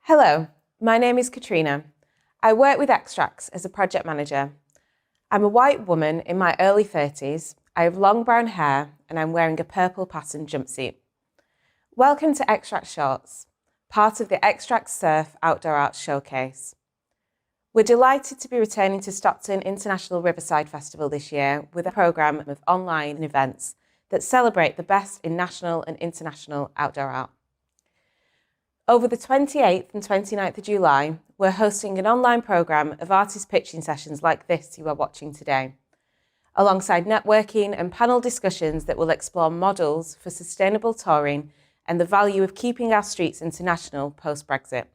Hello, my name is Katrina. I work with Xtrax as a project manager. I'm a white woman in my early 30s, I have long brown hair and I'm wearing a purple patterned jumpsuit. Welcome to Xtrax Shorts, part of the Xtrax SIRF Outdoor Arts Showcase. We're delighted to be returning to Stockton International Riverside Festival this year with a programme of online events that celebrate the best in national and international outdoor art. Over the 28th and 29th of July, we're hosting an online programme of artist pitching sessions like this you are watching today, alongside networking and panel discussions that will explore models for sustainable touring and the value of keeping our streets international post-Brexit.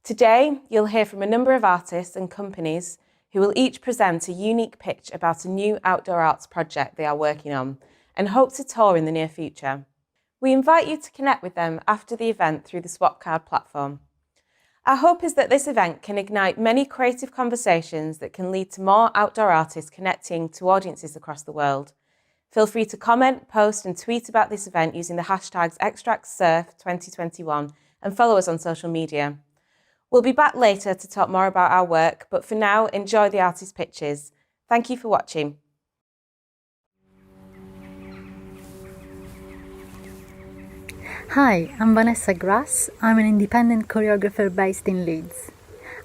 Today, you'll hear from a number of artists and companies who will each present a unique pitch about a new outdoor arts project they are working on and hope to tour in the near future. We invite you to connect with them after the event through the Swap Card platform. Our hope is that this event can ignite many creative conversations that can lead to more outdoor artists connecting to audiences across the world. Feel free to comment, post and tweet about this event using the hashtags XtraxSurf2021 and follow us on social media. We'll be back later to talk more about our work, but for now, enjoy the artist pitches. Thank you for watching. Hi, I'm Vanessa Grasse. I'm an independent choreographer based in Leeds.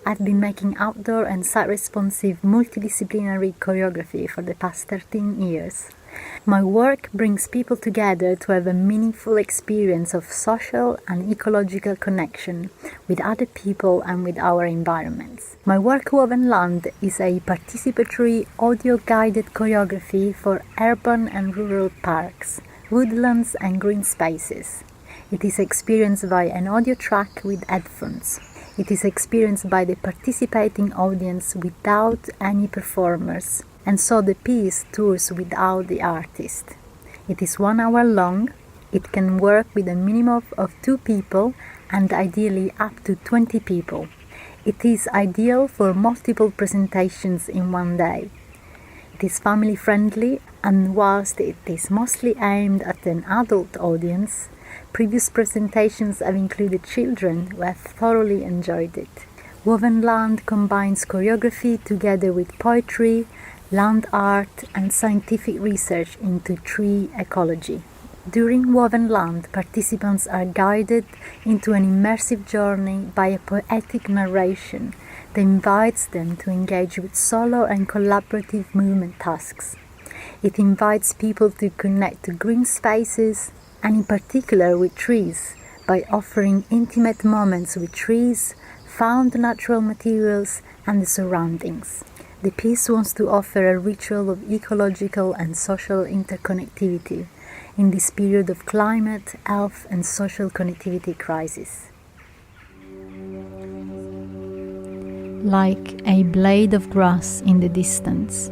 I've been making outdoor and site-responsive multidisciplinary choreography for the past 13 years. My work brings people together to have a meaningful experience of social and ecological connection with other people and with our environments. My work Woven Land is a participatory audio-guided choreography for urban and rural parks, woodlands and green spaces. It is experienced by an audio track with headphones. It is experienced by the participating audience without any performers, and so the piece tours without the artist. It is 1 hour long. It can work with a minimum of 2 people and ideally up to 20 people. It is ideal for multiple presentations in one day. It is family friendly, and whilst it is mostly aimed at an adult audience, previous presentations have included children who have thoroughly enjoyed it. Woven Land combines choreography together with poetry, land art and scientific research into tree ecology. During Woven Land, participants are guided into an immersive journey by a poetic narration that invites them to engage with solo and collaborative movement tasks. It invites people to connect to green spaces, and in particular with trees, by offering intimate moments with trees, found natural materials and the surroundings. The piece wants to offer a ritual of ecological and social interconnectivity in this period of climate, health and social connectivity crisis. Like a blade of grass in the distance,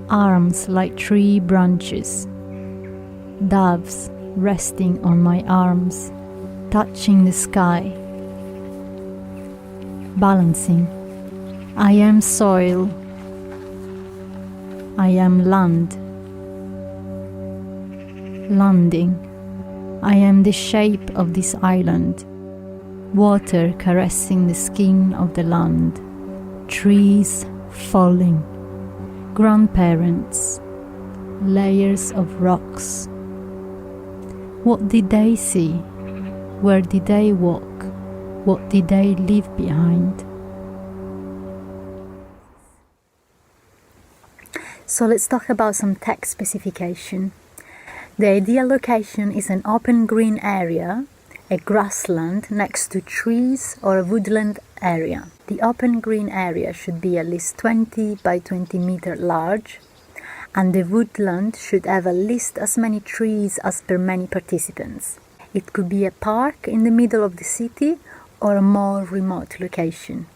arms like tree branches, doves resting on my arms, touching the sky, balancing. I am soil, I am land, landing. I am the shape of this island, water caressing the skin of the land, trees falling, grandparents, layers of rocks. What did they see? Where did they walk? What did they leave behind? So let's talk about some tech specification. The ideal location is an open green area, a grassland next to trees or a woodland area. The open green area should be at least 20 by 20 meter large, and the woodland should have at least as many trees as per many participants. It could be a park in the middle of the city or a more remote location.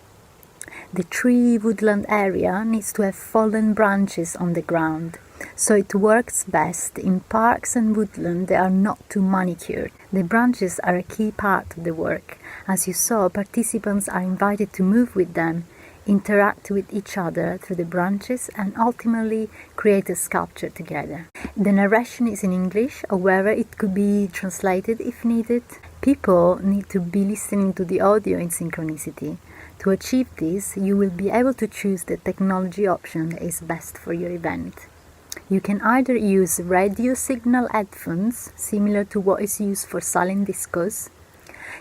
The tree woodland area needs to have fallen branches on the ground, so it works best in parks and woodland that are not too manicured. The branches are a key part of the work. As you saw, participants are invited to move with them interact with each other through the branches, and ultimately create a sculpture together. The narration is in English, however it could be translated if needed. People need to be listening to the audio in synchronicity. To achieve this, you will be able to choose the technology option that is best for your event. You can either use radio signal headphones, similar to what is used for silent discos.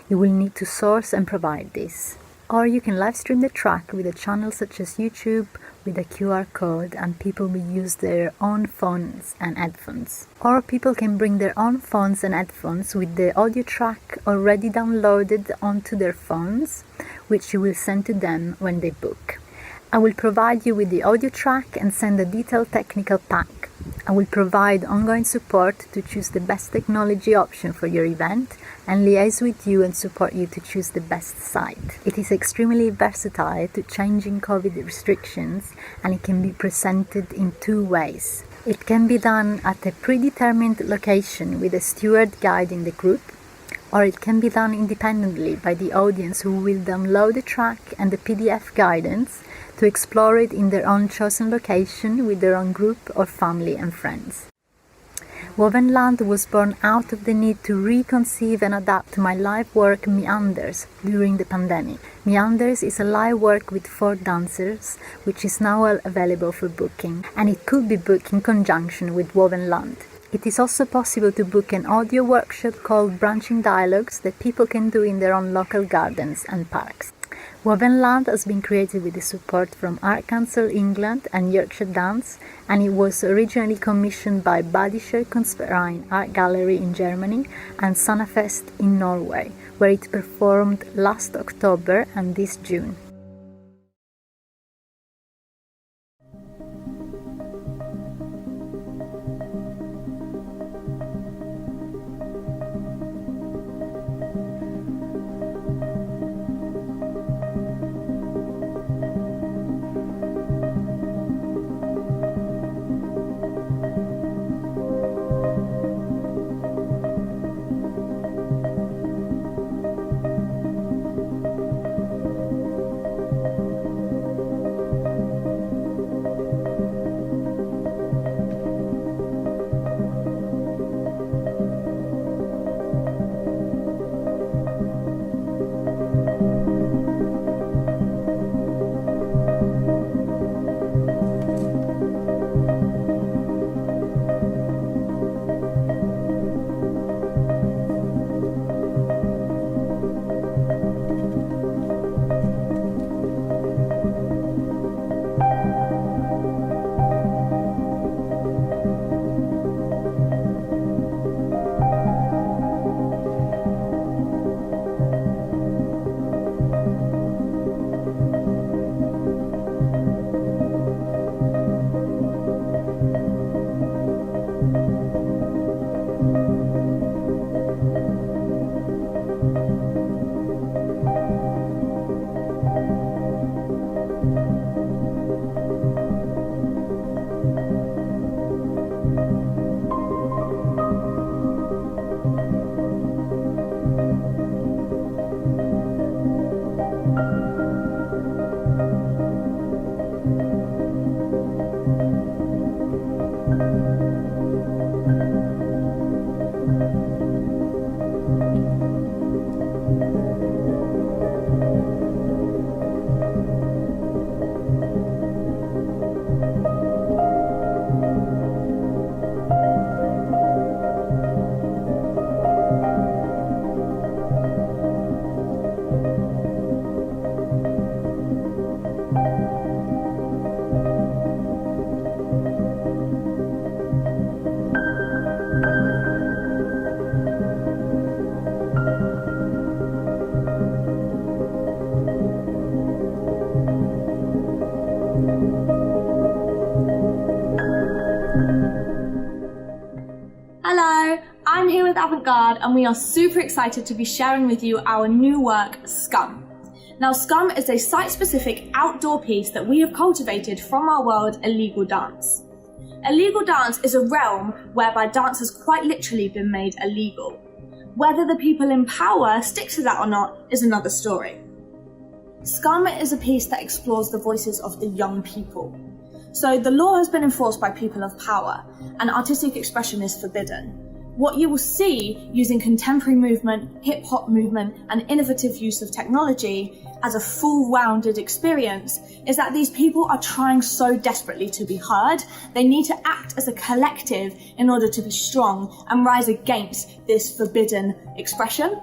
You will need to source and provide this. Or you can live stream the track with a channel such as YouTube with a QR code, and people will use their own phones and headphones. Or people can bring their own phones and headphones with the audio track already downloaded onto their phones, which you will send to them when they book. I will provide you with the audio track and send a detailed technical pack. I will provide ongoing support to choose the best technology option for your event and liaise with you and support you to choose the best site. It is extremely versatile to changing COVID restrictions, and it can be presented in two ways. It can be done at a predetermined location with a steward guiding the group, or it can be done independently by the audience who will download the track and the PDF guidance to explore it in their own chosen location with their own group or family and friends. Wovenland was born out of the need to reconceive and adapt my live work Meanders during the pandemic. Meanders is a live work with 4 dancers, which is now available for booking, and it could be booked in conjunction with Wovenland. It is also possible to book an audio workshop called Branching Dialogues that people can do in their own local gardens and parks. Wovenland has been created with the support from Art Council England and Yorkshire Dance, and it was originally commissioned by Badischer Kunstverein Art Gallery in Germany and Sannafest in Norway, where it performed last October and this June. Hello, I'm here with Avantgarde and we are super excited to be sharing with you our new work, Scum. Now, Scum is a site-specific outdoor piece that we have cultivated from our world, illegal dance. Illegal dance is a realm whereby dance has quite literally been made illegal. Whether the people in power stick to that or not is another story. Scum is a piece that explores the voices of the young people. So the law has been enforced by people of power, and artistic expression is forbidden. What you will see using contemporary movement, hip-hop movement, and innovative use of technology as a full-rounded experience is that these people are trying so desperately to be heard. They need to act as a collective in order to be strong and rise against this forbidden expression.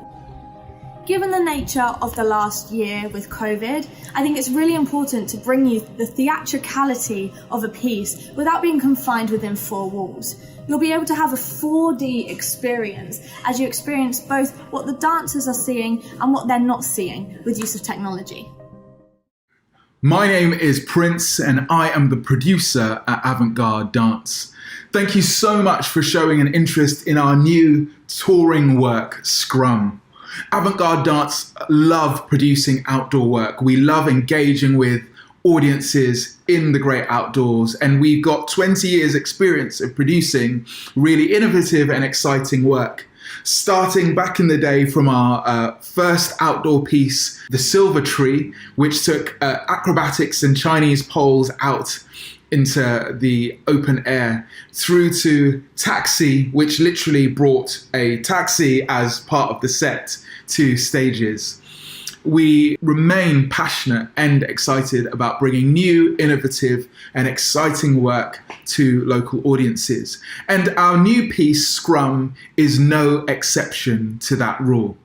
Given the nature of the last year with COVID, I think it's really important to bring you the theatricality of a piece without being confined within four walls. You'll be able to have a 4D experience as you experience both what the dancers are seeing and what they're not seeing with use of technology. My name is Prince and I am the producer at Avantgarde Dance. Thank you so much for showing an interest in our new touring work, Scrum. Avantgarde Dance love producing outdoor work. We love engaging with audiences in the great outdoors, and we've got 20 years experience of producing really innovative and exciting work. Starting back in the day from our first outdoor piece, The Silver Tree, which took acrobatics and Chinese poles out into the open air, through to Taxi, which literally brought a taxi as part of the set to stages. We remain passionate and excited about bringing new, innovative and exciting work to local audiences. And our new piece, Scrum, is no exception to that rule.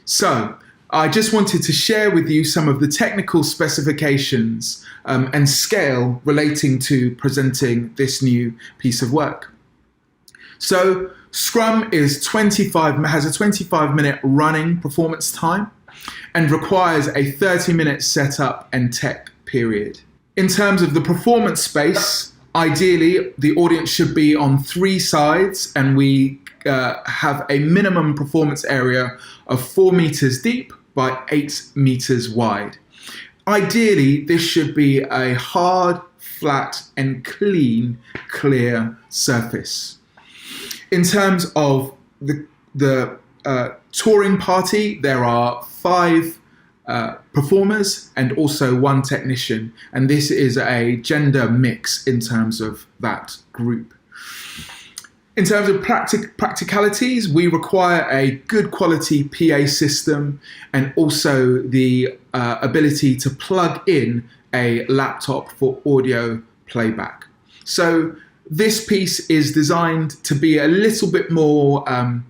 So I just wanted to share with you some of the technical specifications and scale relating to presenting this new piece of work. So Scrum has a 25-minute running performance time and requires a 30-minute setup and tech period. In terms of the performance space, ideally the audience should be on 3 sides, and we have a minimum performance area of 4 meters deep by 8 meters wide. Ideally, this should be a hard, flat and clean, clear surface. In terms of the touring party, there are 5 performers and also 1 technician, and this is a gender mix in terms of that group. In terms of practicalities, we require a good quality PA system and also the ability to plug in a laptop for audio playback. So this piece is designed to be a little bit more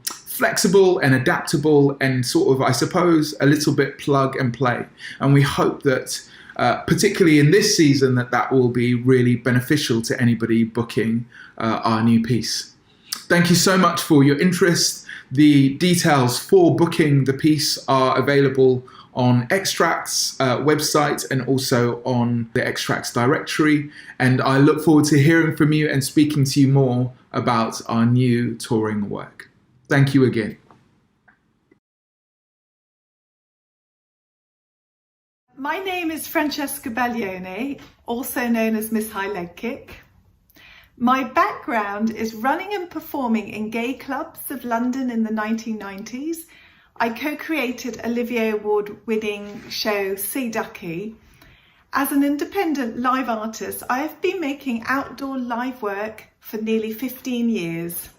flexible and adaptable and sort of, I suppose, a little bit plug and play. And we hope that, particularly in this season, that will be really beneficial to anybody booking our new piece. Thank you so much for your interest. The details for booking the piece are available on Xtrax website and also on the Xtrax directory. And I look forward to hearing from you and speaking to you more about our new touring work. Thank you again. My name is Francesca Baglione, also known as Miss High Leg Kick. My background is running and performing in gay clubs of London in the 1990s. I co-created Olivier Award-winning show Sea Ducky. As an independent live artist, I have been making outdoor live work for nearly 15 years.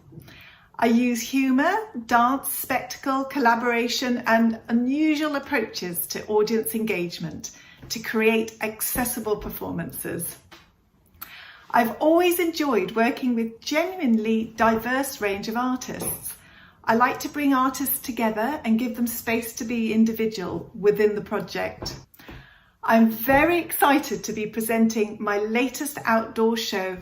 I use humour, dance, spectacle, collaboration and unusual approaches to audience engagement to create accessible performances. I've always enjoyed working with genuinely diverse range of artists. I like to bring artists together and give them space to be individual within the project. I'm very excited to be presenting my latest outdoor show,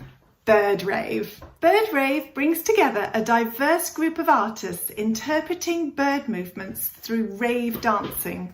Bird Rave. Bird Rave brings together a diverse group of artists interpreting bird movements through rave dancing.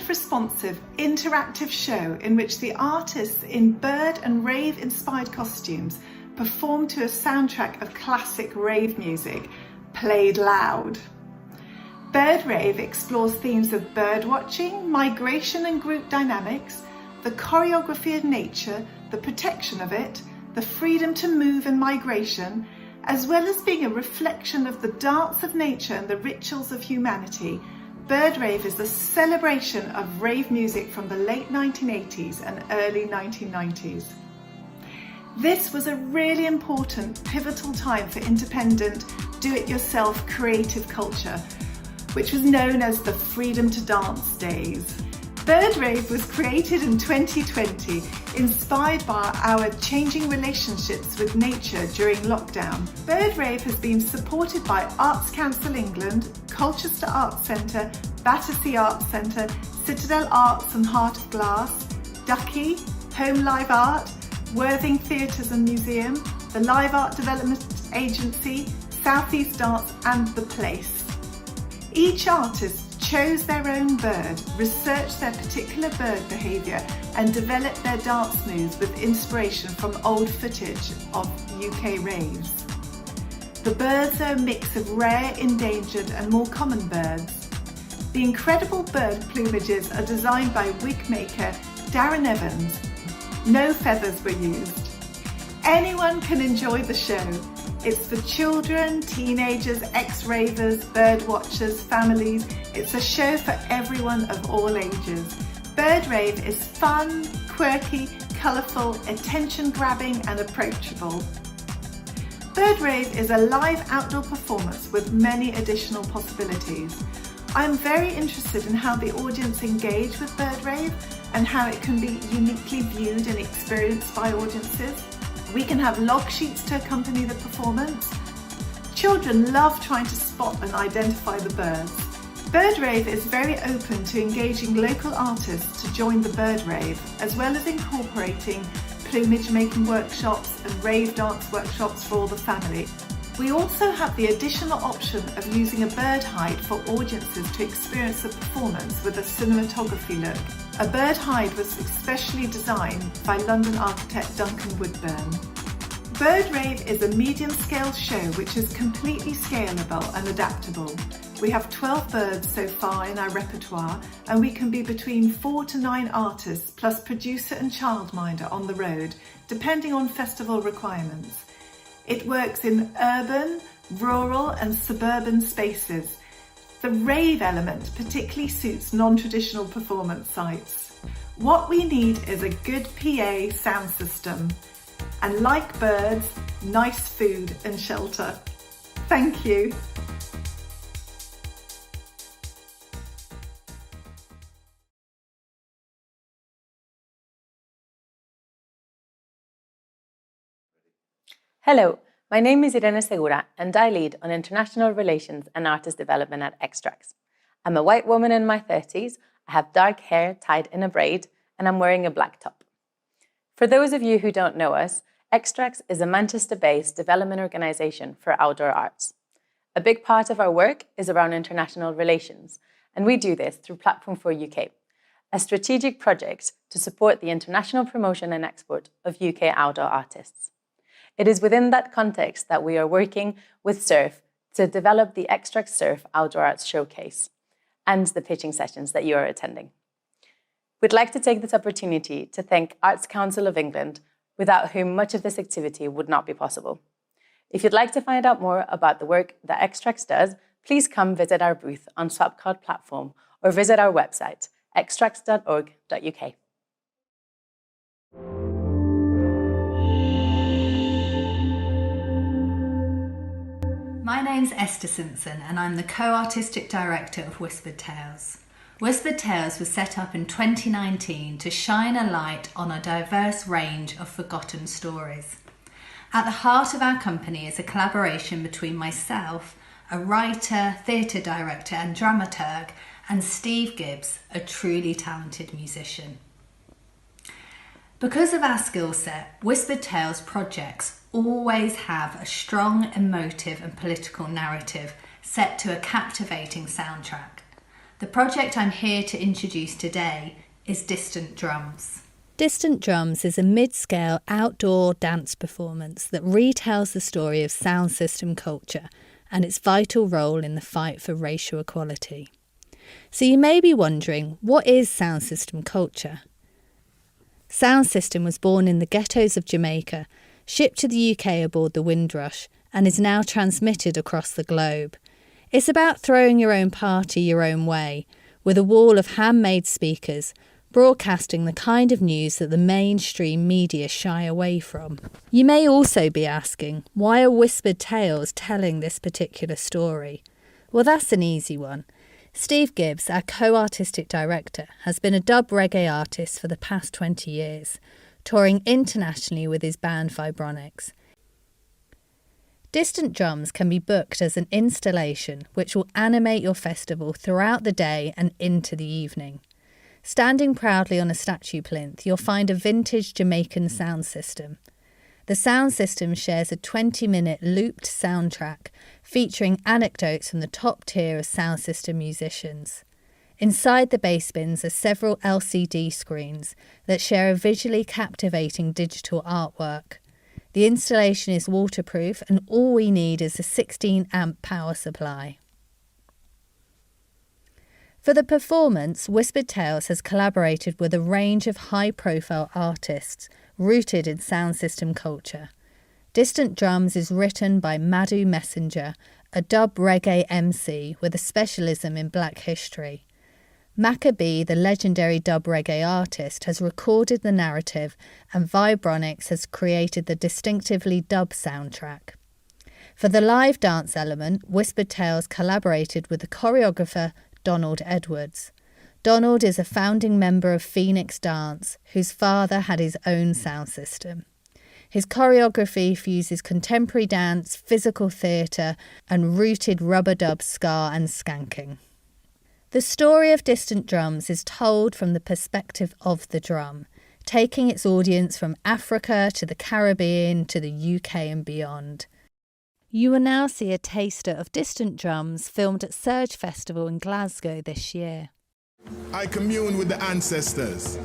responsive, interactive show in which the artists in bird and rave inspired costumes perform to a soundtrack of classic rave music, played loud. Bird Rave explores themes of bird watching, migration and group dynamics, the choreography of nature, the protection of it, the freedom to move and migration, as well as being a reflection of the dance of nature and the rituals of humanity. Bird Rave is a celebration of rave music from the late 1980s and early 1990s. This was a really important, pivotal time for independent, do-it-yourself creative culture, which was known as the Freedom to Dance days. Bird Rave was created in 2020, inspired by our changing relationships with nature during lockdown. Bird Rave has been supported by Arts Council England, Colchester Arts Centre, Battersea Arts Centre, Citadel Arts and Heart of Glass, Ducky, Home Live Art, Worthing Theatres and Museum, the Live Art Development Agency, South East Dance and The Place. Each artist chose their own bird, researched their particular bird behaviour and developed their dance moves with inspiration from old footage of UK raves. The birds are a mix of rare, endangered and more common birds. The incredible bird plumages are designed by wig maker Darren Evans. No feathers were used. Anyone can enjoy the show. It's for children, teenagers, ex-ravers, bird watchers, families. It's a show for everyone of all ages. Bird Rave is fun, quirky, colourful, attention-grabbing and approachable. Bird Rave is a live outdoor performance with many additional possibilities. I'm very interested in how the audience engage with Bird Rave and how it can be uniquely viewed and experienced by audiences. We can have log sheets to accompany the performance. Children love trying to spot and identify the birds. Bird Rave is very open to engaging local artists to join the Bird Rave, as well as incorporating plumage making workshops and rave dance workshops for all the family. We also have the additional option of using a bird hide for audiences to experience the performance with a cinematography look. A bird hide was especially designed by London architect Duncan Woodburn. Bird Rave is a medium-scale show which is completely scalable and adaptable. We have 12 birds so far in our repertoire, and we can be between 4 to 9 artists plus producer and childminder on the road, depending on festival requirements. It works in urban, rural and suburban spaces. The rave element particularly suits non-traditional performance sites. What we need is a good PA sound system and, like birds, nice food and shelter. Thank you. Hello, my name is Irene Segura and I lead on International Relations and Artist Development at Xtrax. I'm a white woman in my 30s, I have dark hair tied in a braid, and I'm wearing a black top. For those of you who don't know us, Xtrax is a Manchester-based development organisation for outdoor arts. A big part of our work is around international relations, and we do this through Platform for UK, a strategic project to support the international promotion and export of UK outdoor artists. It is within that context that we are working with SIRF to develop the Xtrax SIRF Outdoor Arts Showcase and the pitching sessions that you are attending. We'd like to take this opportunity to thank Arts Council of England, without whom much of this activity would not be possible. If you'd like to find out more about the work that Xtrax does, please come visit our booth on Swapcard platform or visit our website, xtrax.org.uk. My name's Esther Simpson and I'm the co-artistic director of Whispered Tales. Whispered Tales was set up in 2019 to shine a light on a diverse range of forgotten stories. At the heart of our company is a collaboration between myself, a writer, theatre director and dramaturg, and Steve Gibbs, a truly talented musician. Because of our skill set, Whispered Tales projects always have a strong emotive and political narrative set to a captivating soundtrack. The project I'm here to introduce today is Distant Drums. Distant Drums is a mid-scale outdoor dance performance that retells the story of sound system culture and its vital role in the fight for racial equality. So you may be wondering, what is sound system culture? Sound system was born in the ghettos of Jamaica, shipped to the UK aboard the Windrush, and is now transmitted across the globe. It's about throwing your own party your own way, with a wall of handmade speakers, broadcasting the kind of news that the mainstream media shy away from. You may also be asking, why are Whispered Tales telling this particular story? Well, that's an easy one. Steve Gibbs, our co-artistic director, has been a dub reggae artist for the past 20 years, touring internationally with his band Vibronics. Distant Drums can be booked as an installation which will animate your festival throughout the day and into the evening. Standing proudly on a statue plinth, you'll find a vintage Jamaican sound system. The sound system shares a 20-minute looped soundtrack featuring anecdotes from the top tier of sound system musicians. Inside the bass bins are several LCD screens that share a visually captivating digital artwork. The installation is waterproof and all we need is a 16-amp power supply. For the performance, Whispered Tales has collaborated with a range of high-profile artists rooted in sound system culture. Distant Drums is written by Madhu Messenger, a dub reggae MC with a specialism in Black history. Maccabee, the legendary dub reggae artist, has recorded the narrative, and Vibronics has created the distinctively dub soundtrack. For the live dance element, Whispered Tales collaborated with the choreographer Donald Edwards. Donald is a founding member of Phoenix Dance, whose father had his own sound system. His choreography fuses contemporary dance, physical theatre, and rooted rubber dub, ska and skanking. The story of Distant Drums is told from the perspective of the drum, taking its audience from Africa to the Caribbean to the UK and beyond. You will now see a taster of Distant Drums filmed at Surge Festival in Glasgow this year. I commune with the ancestors.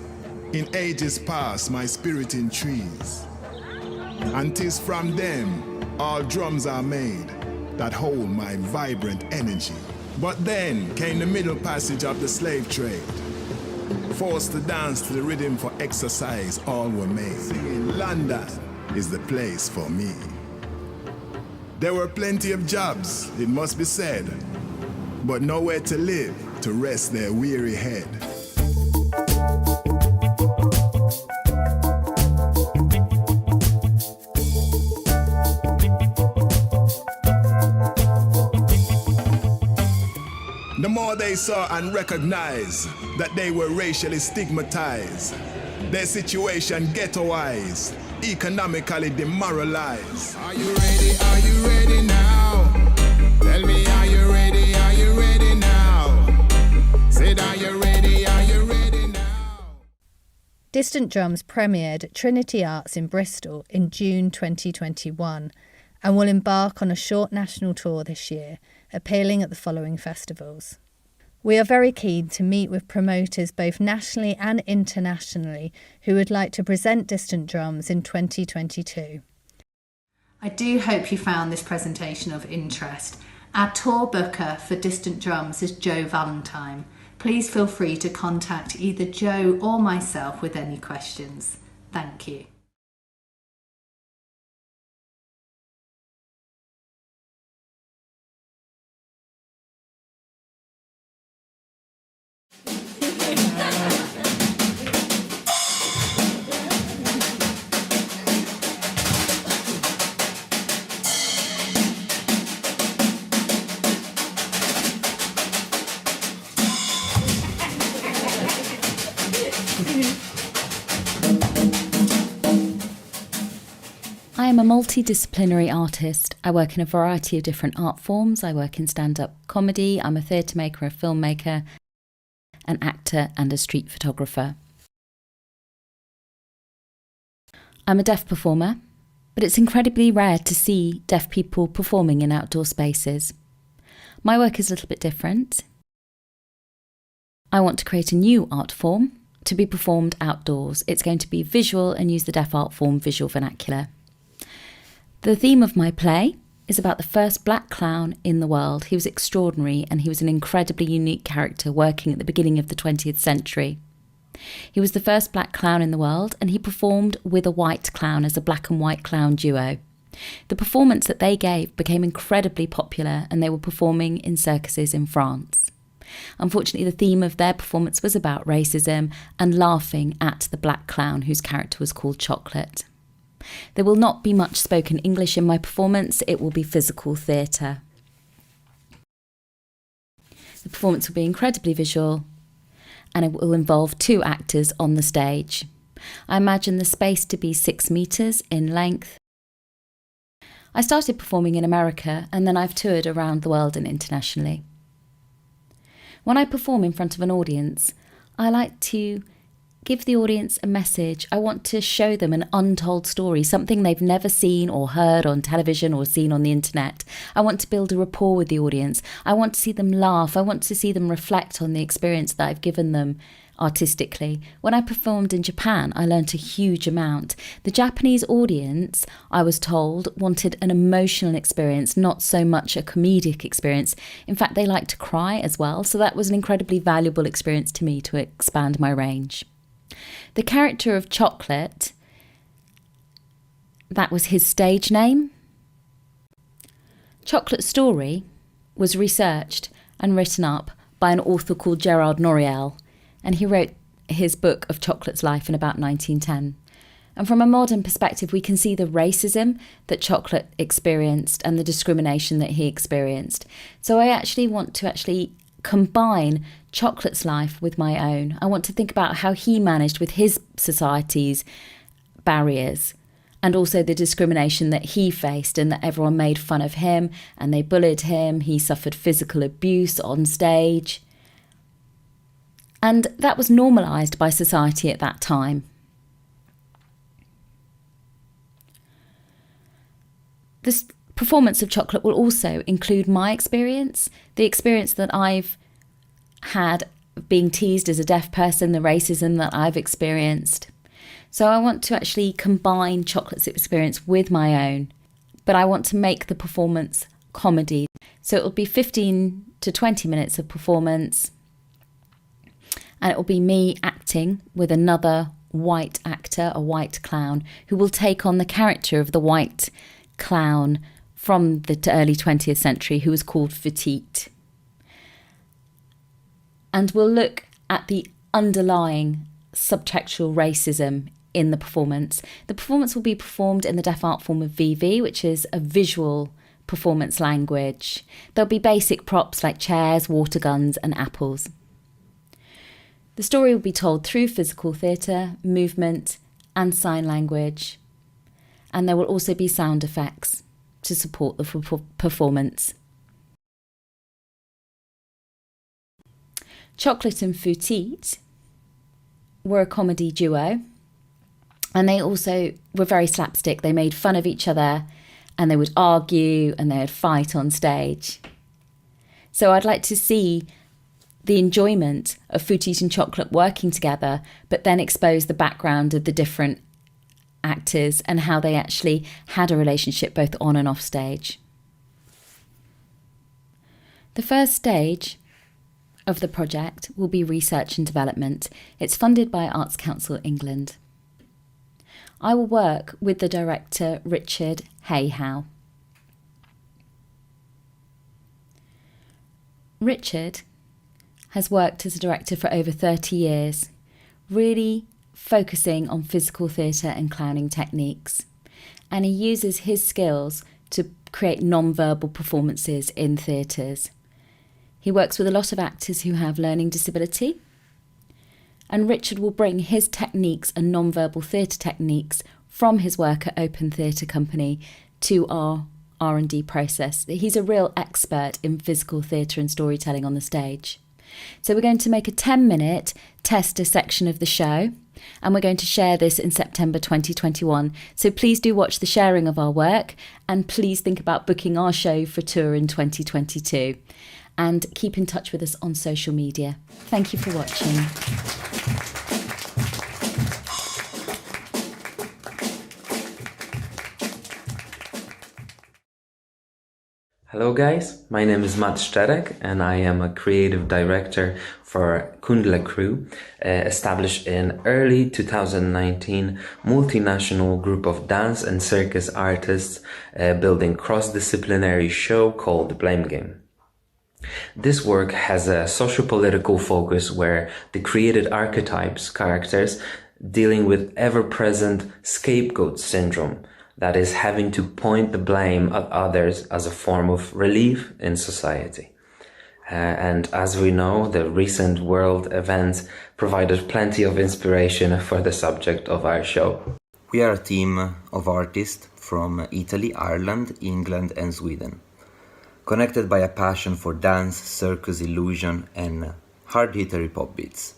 In ages past, my spirit in trees. And 'tis from them all drums are made that hold my vibrant energy. But then came the middle passage of the slave trade. Forced to dance to the rhythm for exercise, all were made. Singing London is the place for me. There were plenty of jobs, it must be said, but nowhere to live to rest their weary head. The more they saw and recognized that they were racially stigmatized, their situation ghettoized, economically demoralized. Are you ready? Are you ready now? Tell me, are you ready? Are you ready now? Said, are you ready? Are you ready now? Distant Drums premiered at Trinity Arts in Bristol in June 2021 and will embark on a short national tour this year, appealing at the following festivals. We are very keen to meet with promoters both nationally and internationally who would like to present Distant Drums in 2022. I do hope you found this presentation of interest. Our tour booker for Distant Drums is Joe Valentine. Please feel free to contact either Joe or myself with any questions. Thank you. I am a multidisciplinary artist. I work in a variety of different art forms. I work in stand-up comedy. I'm a theatre maker, a filmmaker, an actor and a street photographer. I'm a deaf performer, but it's incredibly rare to see deaf people performing in outdoor spaces. My work is a little bit different. I want to create a new art form to be performed outdoors. It's going to be visual and use the deaf art form visual vernacular. The theme of my play is about the first black clown in the world. He was extraordinary and he was an incredibly unique character working at the beginning of the 20th century. He was the first black clown in the world and he performed with a white clown as a black and white clown duo. The performance that they gave became incredibly popular and they were performing in circuses in France. Unfortunately, the theme of their performance was about racism and laughing at the black clown whose character was called Chocolate. There will not be much spoken English in my performance, it will be physical theatre. The performance will be incredibly visual and it will involve 2 actors on the stage. I imagine the space to be 6 metres in length. I started performing in America and then I've toured around the world and internationally. When I perform in front of an audience, I like to give the audience a message. I want to show them an untold story, something they've never seen or heard on television or seen on the internet. I want to build a rapport with the audience. I want to see them laugh. I want to see them reflect on the experience that I've given them artistically. When I performed in Japan, I learnt a huge amount. The Japanese audience, I was told, wanted an emotional experience, not so much a comedic experience. In fact, they like to cry as well, so that was an incredibly valuable experience to me to expand my range. The character of Chocolate, that was his stage name. Chocolate's story was researched and written up by an author called Gerard Noriel, and he wrote his book of Chocolate's life in about 1910. And from a modern perspective, we can see the racism that Chocolate experienced and the discrimination that he experienced. So I actually want to combine Chocolate's life with my own. I want to think about how he managed with his society's barriers and also the discrimination that he faced and that everyone made fun of him and they bullied him. He suffered physical abuse on stage. And that was normalised by society at that time. This performance of Chocolate will also include my experience, the experience that I've had being teased as a deaf person, the racism that I've experienced. So I want to actually combine Chocolate's experience with my own, but I want to make the performance comedy. So it will be 15 to 20 minutes of performance. And it will be me acting with another white actor, a white clown, who will take on the character of the white clown from the early 20th century who was called Petite. And we'll look at the underlying subtextual racism in the performance. The performance will be performed in the deaf art form of VV, which is a visual performance language. There'll be basic props like chairs, water guns and apples. The story will be told through physical theatre, movement and sign language. And there will also be sound effects to support the performance. Chocolate and Petite were a comedy duo and they also were very slapstick. They made fun of each other and they would argue and they would fight on stage. So I'd like to see the enjoyment of Petite and Chocolate working together, but then expose the background of the different actors and how they actually had a relationship both on and off stage. The first stage of the project will be research and development. It's funded by Arts Council England. I will work with the director Richard Hayhow. Richard has worked as a director for over 30 years, really focusing on physical theatre and clowning techniques. And he uses his skills to create non-verbal performances in theatres. He works with a lot of actors who have learning disability. And Richard will bring his techniques and non-verbal theatre techniques from his work at Open Theatre Company to our R&D process. He's a real expert in physical theatre and storytelling on the stage. So we're going to make a 10-minute tester section of the show, and we're going to share this in September 2021. So please do watch the sharing of our work, and please think about booking our show for tour in 2022. and keep in touch with us on social media. Thank you for watching. Hello guys, my name is Xtrax and I am a creative director for Kundle Crew, established in early 2019 multinational group of dance and circus artists building cross-disciplinary show called The Blame Game. This work has a socio-political focus where the created archetypes, characters, dealing with ever-present scapegoat syndrome, that is having to point the blame at others as a form of relief in society. And as we know, the recent world events provided plenty of inspiration for the subject of our show. We are a team of artists from Italy, Ireland, England and Sweden, connected by a passion for dance, circus, illusion and hard-hittery pop beats.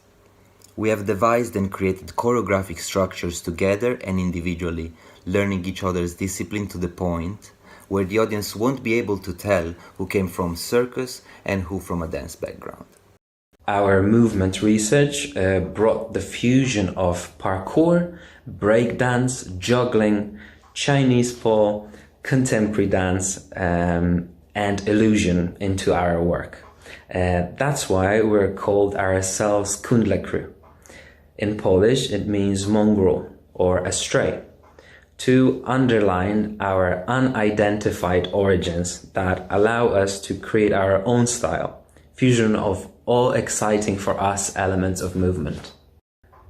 We have devised and created choreographic structures together and individually, learning each other's discipline to the point where the audience won't be able to tell who came from circus and who from a dance background. Our movement research brought the fusion of parkour, breakdance, juggling, Chinese pole, contemporary dance and illusion into our work. That's why we're called ourselves Kundle Crew. In Polish it means mongrel or astray, to underline our unidentified origins that allow us to create our own style, fusion of all exciting for us elements of movement.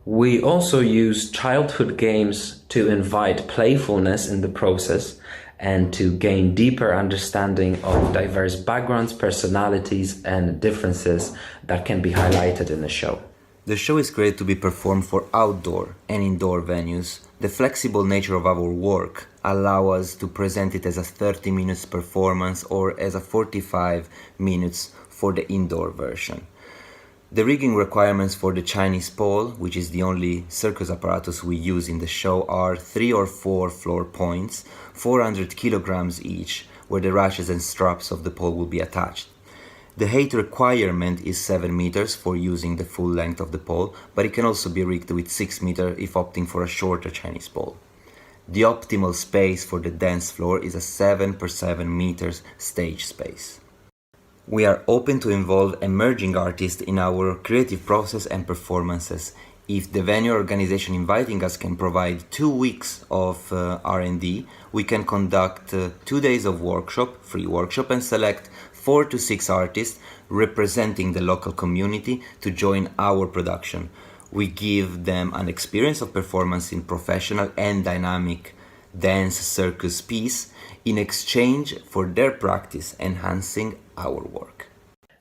We also use childhood games to invite playfulness in the process and to gain deeper understanding of diverse backgrounds, personalities and differences that can be highlighted in the show. The show is created to be performed for outdoor and indoor venues. The flexible nature of our work allows us to present it as a 30 minutes performance or as a 45 minutes for the indoor version. The rigging requirements for the Chinese pole, which is the only circus apparatus we use in the show, are 3 or 4 floor points, 400 kilograms each, where the ratchets and straps of the pole will be attached. The height requirement is 7 meters for using the full length of the pole, but it can also be rigged with 6 meters if opting for a shorter Chinese pole. The optimal space for the dance floor is a 7 per 7 meters stage space. We are open to involve emerging artists in our creative process and performances. If the venue organization inviting us can provide 2 weeks of R&D, we can conduct 2 days of workshop, free workshop, and select 4 to 6 artists representing the local community to join our production. We give them an experience of performance in professional and dynamic dance circus piece in exchange for their practice, enhancing our work.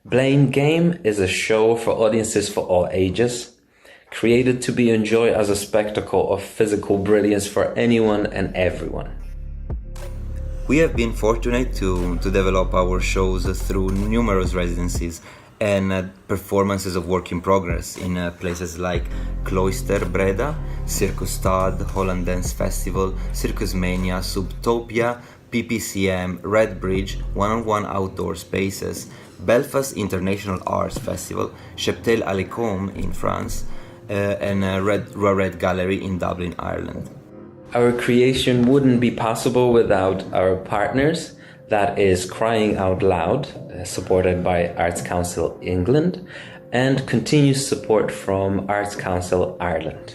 Blame Game is a show for audiences for all ages, created to be enjoyed as a spectacle of physical brilliance for anyone and everyone. We have been fortunate to develop our shows through numerous residencies and performances of work in progress in places like Cloister, Breda, Circus Stad, Holland Dance Festival, Circus Mania, Subtopia, PPCM, Red Bridge, one-on-one outdoor spaces, Belfast International Arts Festival, Cheptel Alecombe in France, and Red Gallery in Dublin, Ireland. Our creation wouldn't be possible without our partners, that is Crying Out Loud, supported by Arts Council England, and continuous support from Arts Council Ireland.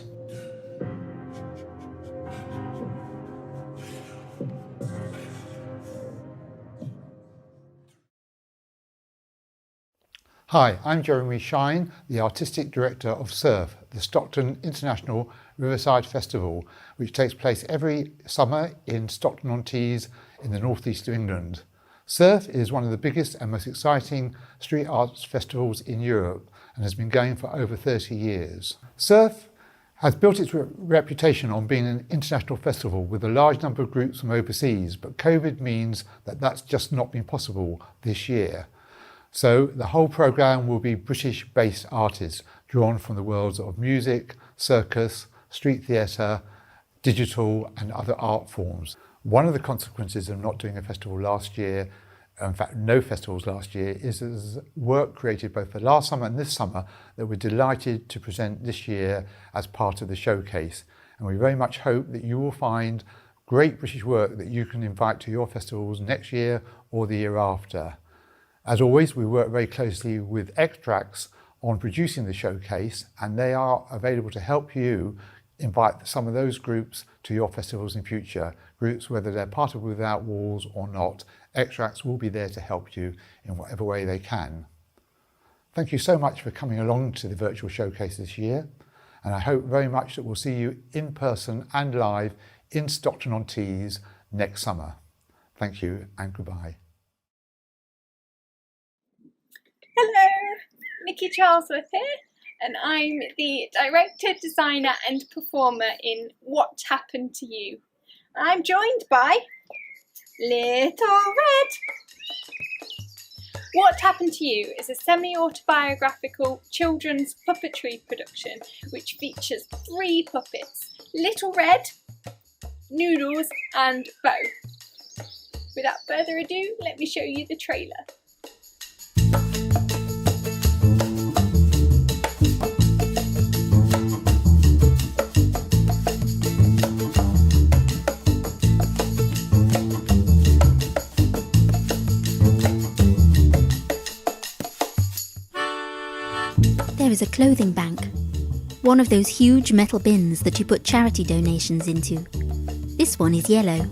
Hi, I'm Jeremy Shine, the Artistic Director of SIRF, the Stockton International Riverside Festival, which takes place every summer in Stockton-on-Tees in the northeast of England. SIRF is one of the biggest and most exciting street arts festivals in Europe and has been going for over 30 years. SIRF has built its reputation on being an international festival with a large number of groups from overseas, but COVID means that that's just not been possible this year. So the whole programme will be British-based artists drawn from the worlds of music, circus, street theatre, digital and other art forms. One of the consequences of not doing a festival last year in fact no festivals last year, is work created both for last summer and this summer that we're delighted to present this year as part of the showcase. And we very much hope that you will find great British work that you can invite to your festivals next year or the year after. As always, we work very closely with Xtrax on producing the showcase, and they are available to help you invite some of those groups to your festivals in future. Groups, whether they're part of Without Walls or not, Xtrax will be there to help you in whatever way they can. Thank you so much for coming along to the virtual showcase this year, and I hope very much that we'll see you in person and live in Stockton-on-Tees next summer. Thank you and goodbye. Hello, Nikki Charlesworth here, and I'm the director, designer and performer in What Happened to You. I'm joined by Little Red. What Happened to You is a semi-autobiographical children's puppetry production which features 3 puppets, Little Red, Noodles and Bo. Without further ado, let me show you the trailer. There is a clothing bank, one of those huge metal bins that you put charity donations into. This one is yellow.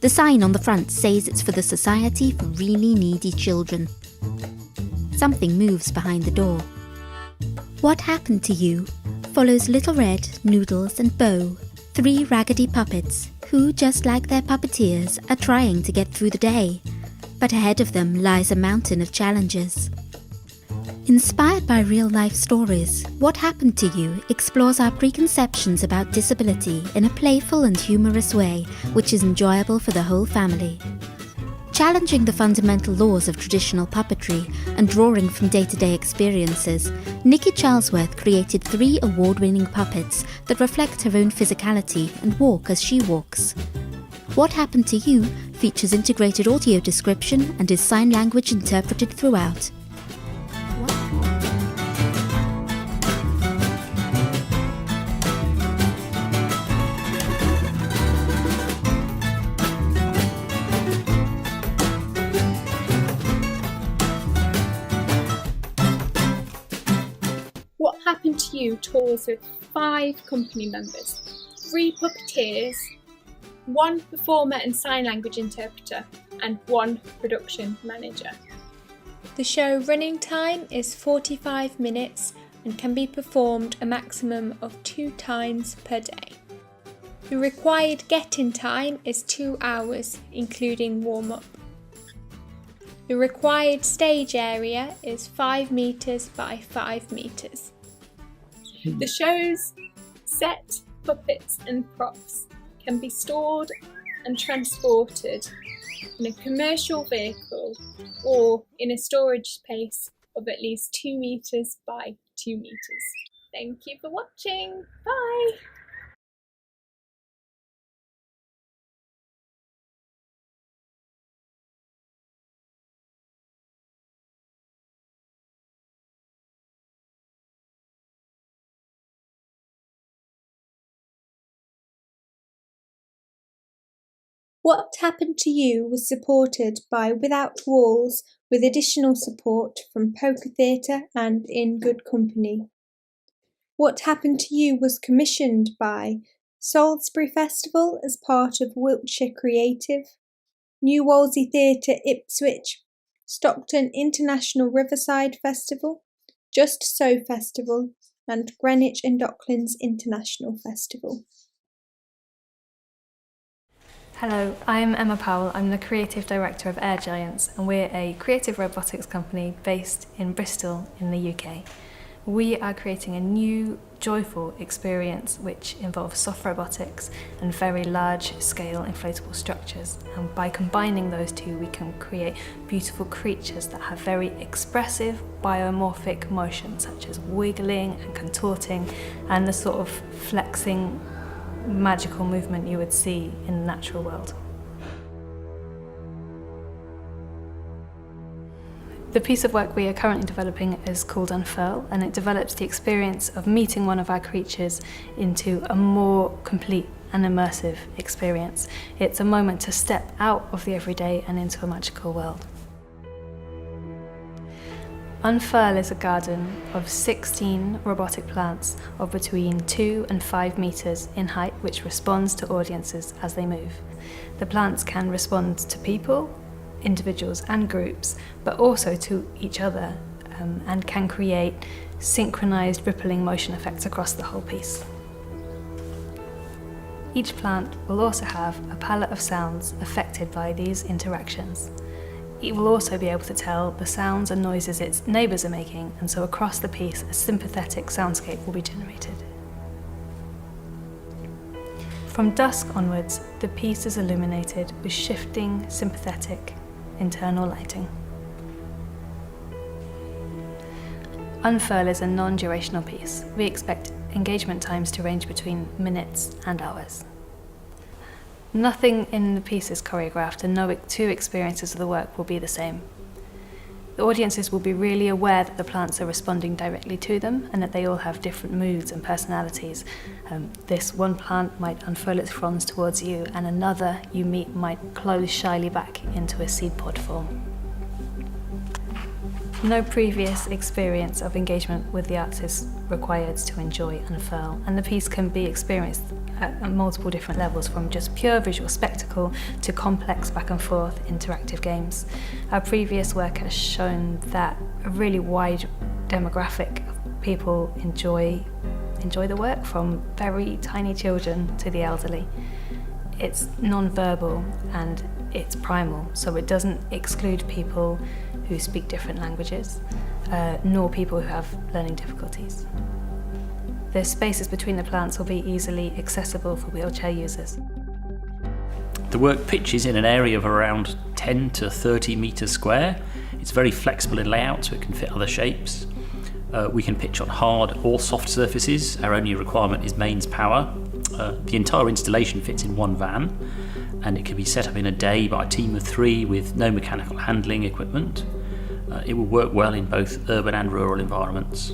The sign on the front says it's for the Society for Really Needy Children. Something moves behind the door. What Happened to You follows Little Red, Noodles and Bo, 3 raggedy puppets who, just like their puppeteers, are trying to get through the day. But ahead of them lies a mountain of challenges. Inspired by real-life stories, What Happened to You explores our preconceptions about disability in a playful and humorous way, which is enjoyable for the whole family. Challenging the fundamental laws of traditional puppetry and drawing from day-to-day experiences, Nikki Charlesworth created 3 award-winning puppets that reflect her own physicality and walk as she walks. What Happened to You features integrated audio description and is sign language interpreted throughout. What Happened to You tours with 5 company members, 3 puppeteers, 1 performer and sign language interpreter, and 1 production manager. The show running time is 45 minutes and can be performed a maximum of 2 times per day. The required get-in time is 2 hours, including warm-up. The required stage area is 5 metres by 5 metres. The show's set, puppets and props can be stored and transported in a commercial vehicle or in a storage space of at least 2 metres by 2 metres. Thank you for watching. Bye! What Happened to You was supported by Without Walls with additional support from Poker Theatre and In Good Company. What Happened to You was commissioned by Salisbury Festival as part of Wiltshire Creative, New Wolsey Theatre Ipswich, Stockton International Riverside Festival, Just So Festival and Greenwich and Docklands International Festival. Hello, I'm Emma Powell. I'm the Creative Director of Air Giants, and we're a creative robotics company based in Bristol in the UK. We are creating a new, joyful experience which involves soft robotics and very large-scale inflatable structures. And by combining those two, we can create beautiful creatures that have very expressive biomorphic motion, such as wiggling and contorting, and the sort of flexing magical movement you would see in the natural world. The piece of work we are currently developing is called Unfurl, and it develops the experience of meeting one of our creatures into a more complete and immersive experience. It's a moment to step out of the everyday and into a magical world. Unfurl is a garden of 16 robotic plants of between 2 and 5 meters in height, which responds to audiences as they move. The plants can respond to people, individuals and groups, but also to each other, and can create synchronized rippling motion effects across the whole piece. Each plant will also have a palette of sounds affected by these interactions. It will also be able to tell the sounds and noises its neighbours are making, and so across the piece a sympathetic soundscape will be generated. From dusk onwards, the piece is illuminated with shifting, sympathetic internal lighting. Unfurl is a non-durational piece. We expect engagement times to range between minutes and hours. Nothing in the piece is choreographed, and no two experiences of the work will be the same. The audiences will be really aware that the plants are responding directly to them and that they all have different moods and personalities. This one plant might unfurl its fronds towards you, and another you meet might close shyly back into a seed pod form. No previous experience of engagement with the arts is required to enjoy Unfurl, and the piece can be experienced at multiple different levels, from just pure visual spectacle to complex back and forth interactive games. Our previous work has shown that a really wide demographic of people enjoy the work, from very tiny children to the elderly. It's non-verbal and it's primal, so it doesn't exclude people who speak different languages, nor people who have learning difficulties. The spaces between the plants will be easily accessible for wheelchair users. The work pitches in an area of around 10 to 30 metres square. It's very flexible in layout, so it can fit other shapes. We can pitch on hard or soft surfaces. Our only requirement is mains power. The entire installation fits in one van, and it can be set up in a day by a team of 3 with no mechanical handling equipment. It will work well in both urban and rural environments.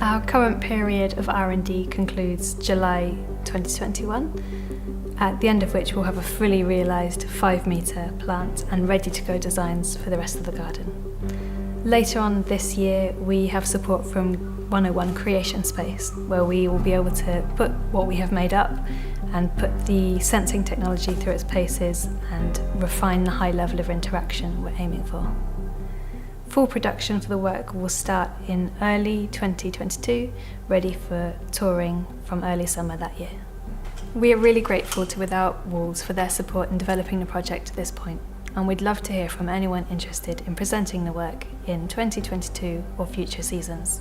Our current period of R&D concludes July 2021, at the end of which we'll have a fully realised 5-metre plant and ready-to-go designs for the rest of the garden. Later on this year, we have support from 101 Creation Space, where we will be able to put what we have made up and put the sensing technology through its paces and refine the high level of interaction we're aiming for. Full production for the work will start in early 2022, ready for touring from early summer that year. We are really grateful to Without Walls for their support in developing the project to this point, and we'd love to hear from anyone interested in presenting the work in 2022 or future seasons.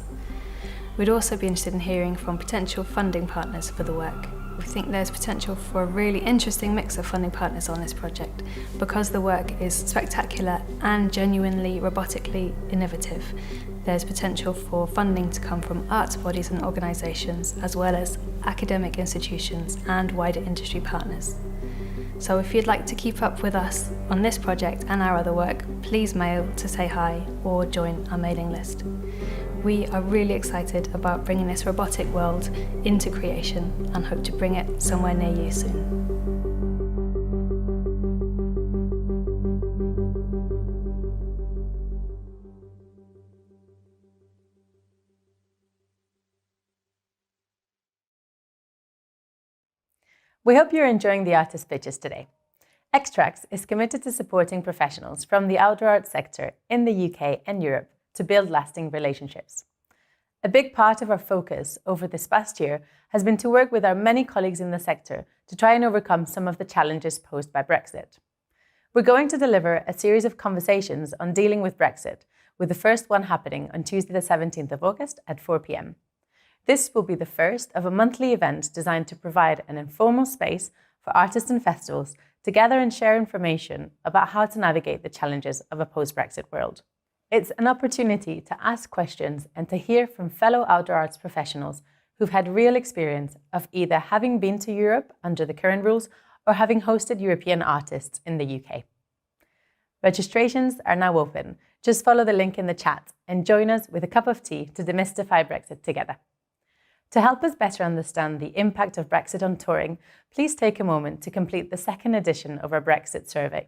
We'd also be interested in hearing from potential funding partners for the work. We think there's potential for a really interesting mix of funding partners on this project, because the work is spectacular and genuinely robotically innovative. There's potential for funding to come from arts bodies and organisations, as well as academic institutions and wider industry partners. So if you'd like to keep up with us on this project and our other work, please mail to say hi or join our mailing list. We are really excited about bringing this robotic world into creation and hope to bring it somewhere near you soon. We hope you're enjoying the artist pitches today. Xtrax is committed to supporting professionals from the outdoor arts sector in the UK and Europe to build lasting relationships. A big part of our focus over this past year has been to work with our many colleagues in the sector to try and overcome some of the challenges posed by Brexit. We're going to deliver a series of conversations on dealing with Brexit, with the first one happening on Tuesday the 17th of August at 4 p.m. This will be the first of a monthly event designed to provide an informal space for artists and festivals to gather and share information about how to navigate the challenges of a post-Brexit world. It's an opportunity to ask questions and to hear from fellow outdoor arts professionals who've had real experience of either having been to Europe under the current rules or having hosted European artists in the UK. Registrations are now open. Just follow the link in the chat and join us with a cup of tea to demystify Brexit together. To help us better understand the impact of Brexit on touring, please take a moment to complete the second edition of our Brexit survey.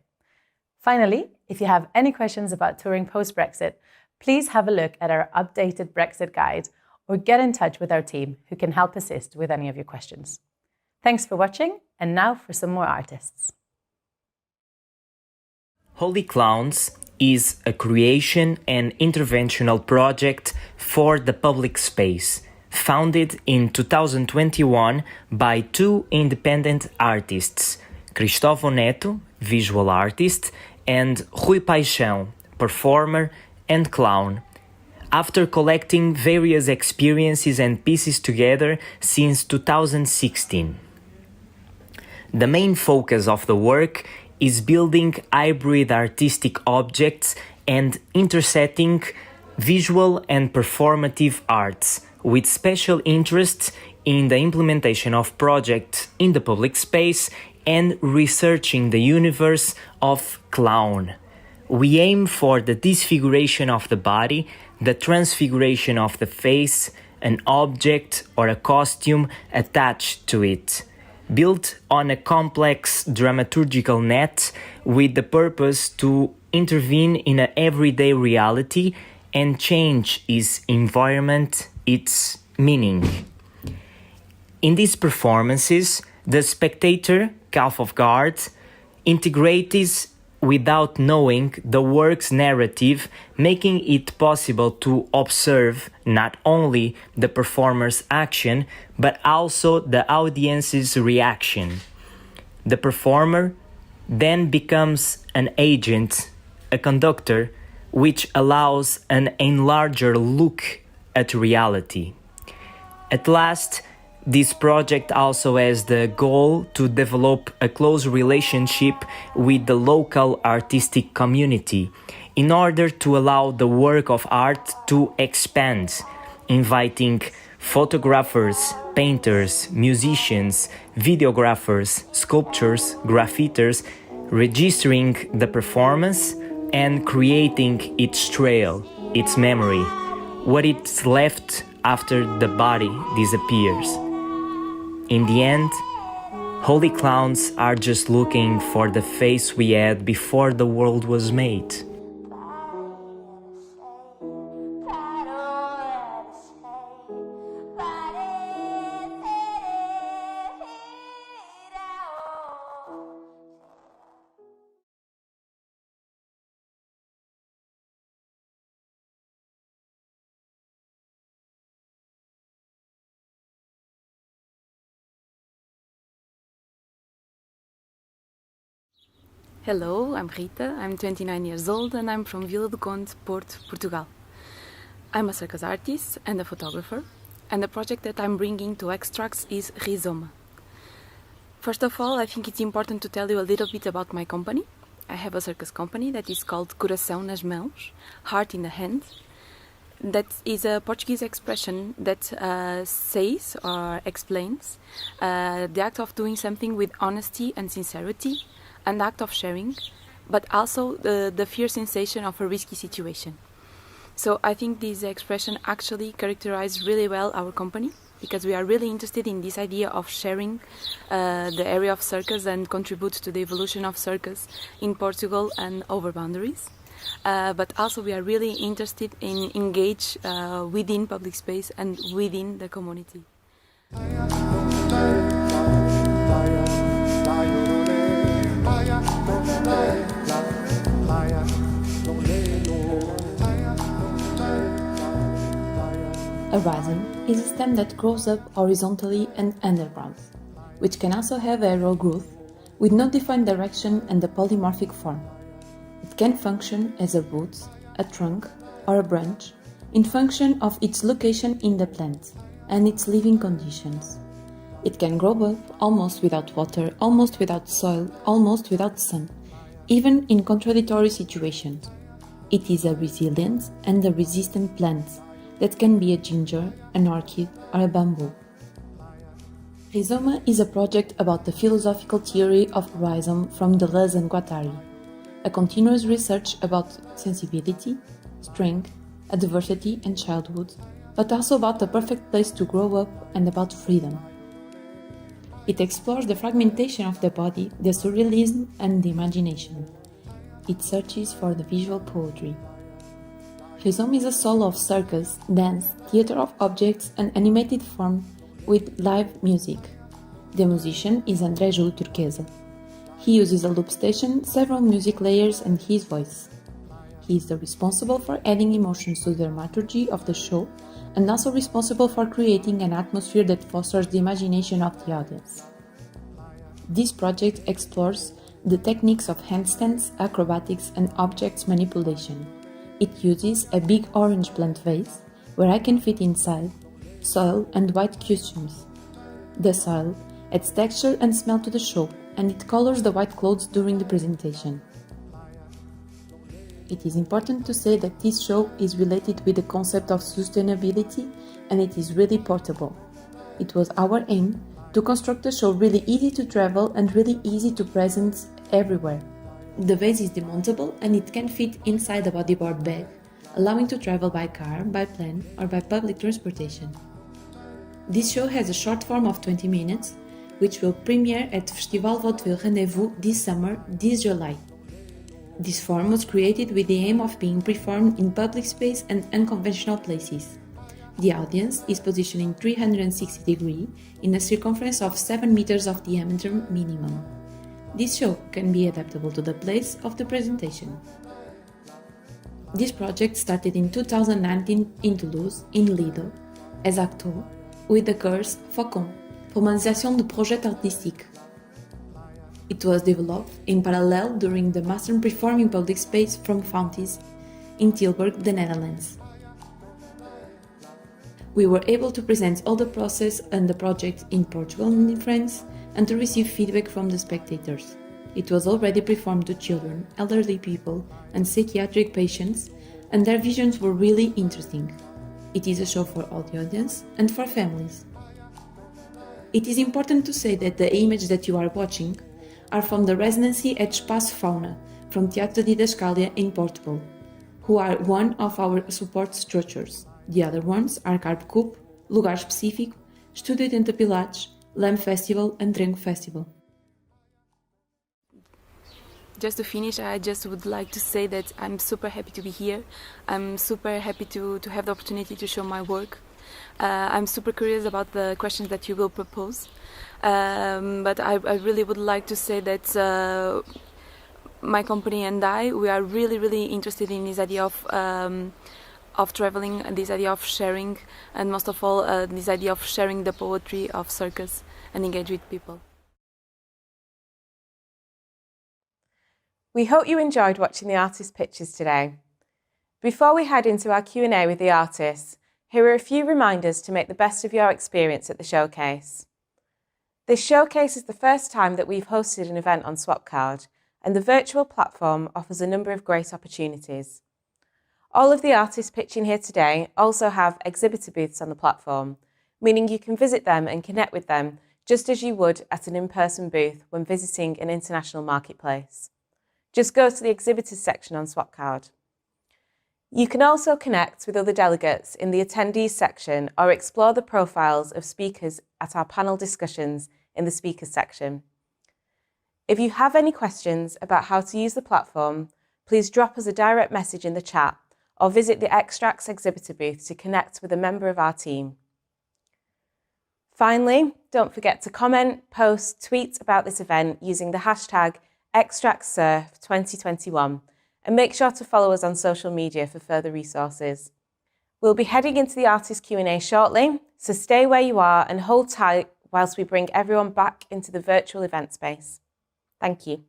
Finally, if you have any questions about touring post-Brexit, please have a look at our updated Brexit guide or get in touch with our team who can help assist with any of your questions. Thanks for watching, and now for some more artists. Holy Clowns is a creation and interventional project for the public space, founded in 2021 by two independent artists, Cristóvão Neto, visual artist, and Rui Paixão, performer and clown, after collecting various experiences and pieces together since 2016. The main focus of the work is building hybrid artistic objects and intersecting visual and performative arts, with special interest in the implementation of projects in the public space and researching the universe of clown. We aim for the disfiguration of the body, the transfiguration of the face, an object or a costume attached to it, built on a complex dramaturgical net with the purpose to intervene in an everyday reality and change its environment, its meaning. In these performances, the spectator, caught off guard, integrates without knowing the work's narrative, making it possible to observe not only the performer's action, but also the audience's reaction. The performer then becomes an agent, a conductor, which allows an enlarger look at reality. At last, this project also has the goal to develop a close relationship with the local artistic community in order to allow the work of art to expand, inviting photographers, painters, musicians, videographers, sculptors, graffiters, registering the performance and creating its trail, its memory, what it's left after the body disappears. In the end, holy clowns are just looking for the face we had before the world was made. Hello, I'm Rita, I'm 29 years old and I'm from Vila do Conde, Portugal. I'm a circus artist and a photographer, and the project that I'm bringing to Xtrax is Risum. First of all, I think it's important to tell you a little bit about my company. I have a circus company that is called Coração nas mãos, heart in the hand. That is a Portuguese expression that says or explains the act of doing something with honesty and sincerity, an act of sharing, but also the fear sensation of a risky situation. So I think this expression actually characterizes really well our company, because we are really interested in this idea of sharing the area of circus and contribute to the evolution of circus in Portugal and over boundaries. But also we are really interested in engage within public space and within the community. A rhizome is a stem that grows up horizontally and underground, which can also have aerial growth with no defined direction and a polymorphic form. It can function as a root, a trunk, or a branch in function of its location in the plant and its living conditions. It can grow up almost without water, almost without soil, almost without sun, even in contradictory situations. It is a resilient and a resistant plant that can be a ginger, an orchid, or a bamboo. Risum is a project about the philosophical theory of rhizome from Deleuze and Guattari. a continuous research about sensibility, strength, adversity and childhood, but also about the perfect place to grow up and about freedom. It explores the fragmentation of the body, the surrealism and the imagination. It searches for the visual poetry. Risum is a solo of circus, dance, theatre of objects and animated form with live music. The musician is André Júlio Turquesa. He uses a loop station, several music layers and his voice. He is the responsible for adding emotions to the dramaturgy of the show and also responsible for creating an atmosphere that fosters the imagination of the audience. This project explores the techniques of handstands, acrobatics and objects manipulation. It uses a big orange plant vase, where I can fit inside, soil and white costumes. The soil adds texture and smell to the show, and it colors the white clothes during the presentation. It is important to say that this show is related with the concept of sustainability and it is really portable. It was our aim to construct a show really easy to travel and really easy to present everywhere. The vase is demountable and it can fit inside a bodyboard bag, allowing to travel by car, by plane or by public transportation. This show has a short form of 20 minutes, which will premiere at Festival Vaudeville Rendezvous this summer, this July. This form was created with the aim of being performed in public space and unconventional places. The audience is positioned in 360 degrees in a circumference of 7 meters of diameter minimum. This show can be adaptable to the place of the presentation. This project started in 2019 in Toulouse, in Lido, as acteur, with the course FOCON, Formalisation de Projet Artistique. It was developed in parallel during the Master Performing Public Space from Founties in Tilburg, the Netherlands. We were able to present all the process and the project in Portugal and in France and to receive feedback from the spectators. It was already performed to children, elderly people and psychiatric patients, and their visions were really interesting. It is a show for all the audience and for families. It is important to say that the images that you are watching are from the residency at Espaço Fauna from Teatro Didascalia in Portugal, who are one of our support structures. The other ones are Carpe Coupe, Lugar Específico, Estúdio 80 Pilates, Leme Festival and Drengo Festival. Just to finish, I just would like to say that I'm super happy to be here. I'm super happy to have the opportunity to show my work. I'm super curious about the questions that you will propose. But I really would like to say that my company and we are really interested in this idea of traveling and this idea of sharing, and most of all this idea of sharing the poetry of circus and engage with people. We hope you enjoyed watching the artist pitches today. Before we head into our Q&A with the artists, here are a few reminders to make the best of your experience at the showcase. This showcase is the first time that we've hosted an event on Swapcard, and the virtual platform offers a number of great opportunities. All of the artists pitching here today also have exhibitor booths on the platform, meaning you can visit them and connect with them just as you would at an in-person booth when visiting an international marketplace. Just go to the exhibitors section on Swapcard. You can also connect with other delegates in the attendees section or explore the profiles of speakers at our panel discussions in the speakers section. If you have any questions about how to use the platform, please drop us a direct message in the chat or visit the Xtrax exhibitor booth to connect with a member of our team. Finally, don't forget to comment, post, tweet about this event using the hashtag Xtrax 2021 and make sure to follow us on social media for further resources. We'll be heading into the artist Q&A shortly, so stay where you are and hold tight whilst we bring everyone back into the virtual event space. Thank you.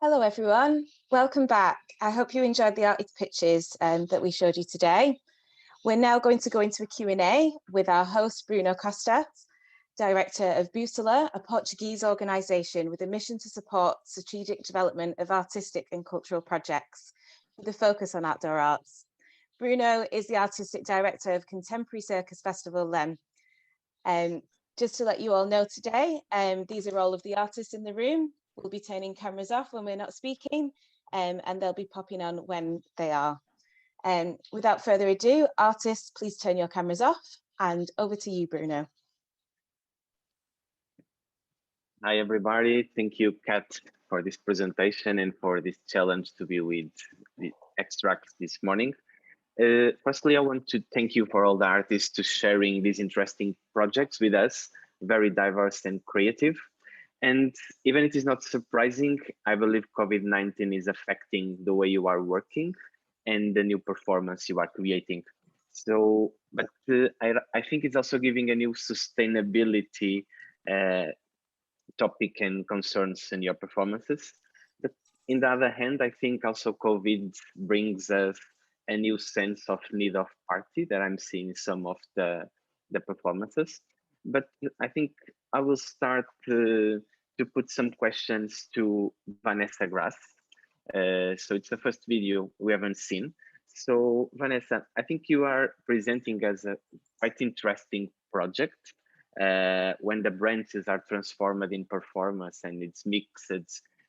Hello everyone, welcome back. I hope you enjoyed the artist pitches that we showed you today. We're now going to go into a Q&A with our host Bruno Costa. Director of Bussola, a Portuguese organisation with a mission to support strategic development of artistic and cultural projects with a focus on outdoor arts. Bruno is the Artistic Director of Contemporary Circus Festival Leme. Just to let you all know today, these are all of the artists in the room. We'll be turning cameras off when we're not speaking, and they'll be popping on when they are. Without further ado, artists, please turn your cameras off, and over to you, Bruno. Hi, everybody. Thank you, Kat, for this presentation and for this challenge to be with the Xtrax this morning. Firstly, I want to thank you for all the artists to sharing these interesting projects with us, very diverse and creative. And even if it is not surprising, I believe COVID-19 is affecting the way you are working and the new performance you are creating. So, but I think it's also giving a new sustainability topic and concerns in your performances. But in the other hand, I think also COVID brings us a new sense of need of party that I'm seeing in some of the performances. But I think I will start to put some questions to Vanessa Grasse. So it's the first video we haven't seen. So Vanessa, I think you are presenting as a quite interesting project when the branches are transformed in performance and it's mixed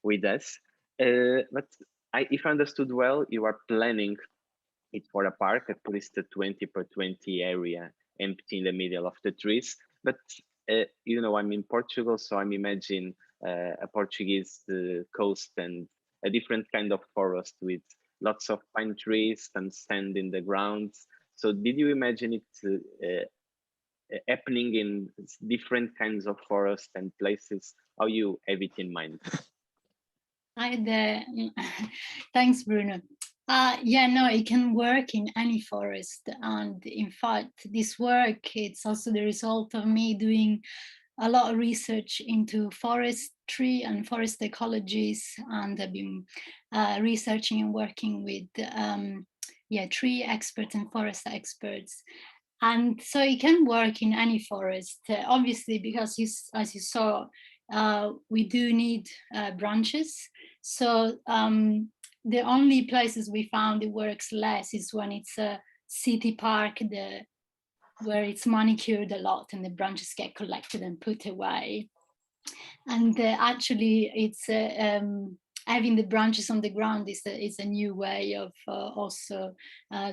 with us. But if I understood well, you are planning it for a park, at least a 20 per 20 area, empty in the middle of the trees. But you know, I'm in Portugal, so I'm imagining a Portuguese coast and a different kind of forest with lots of pine trees and sand in the ground. So did you imagine it happening in different kinds of forests and places? How you have it in mind? Hi there. Thanks, Bruno. Yeah, no, it can work in any forest. And in fact, this work, it's also the result of me doing a lot of research into forestry and forest ecologies. And I've been researching and working with tree experts and forest experts. And so it can work in any forest, obviously, because as you saw, we do need branches. So the only places we found it works less is when it's a city park where it's manicured a lot and the branches get collected and put away. And actually it's having the branches on the ground is a new way of also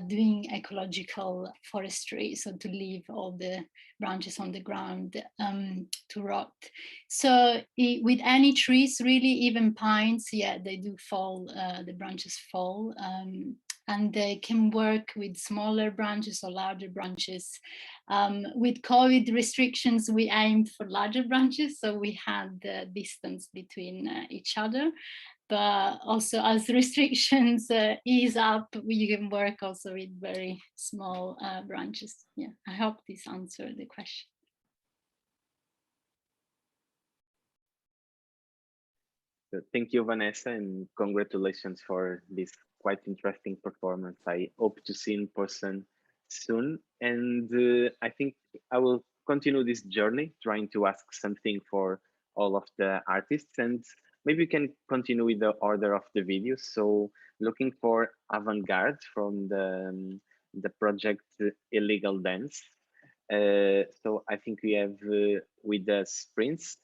doing ecological forestry, so to leave all the branches on the ground to rot. So with any trees, really, even pines, yeah, they do fall, the branches fall, and they can work with smaller branches or larger branches. With COVID restrictions, we aimed for larger branches, so we had the distance between each other. But also as restrictions ease up, you can work also with very small branches. Yeah, I hope this answered the question. Thank you, Vanessa, and congratulations for this quite interesting performance. I hope to see in person soon. And I think I will continue this journey, trying to ask something for all of the artists. And maybe we can continue with the order of the videos. So looking for Avantgarde from the project Illegal Dance. So I think we have with us Prince.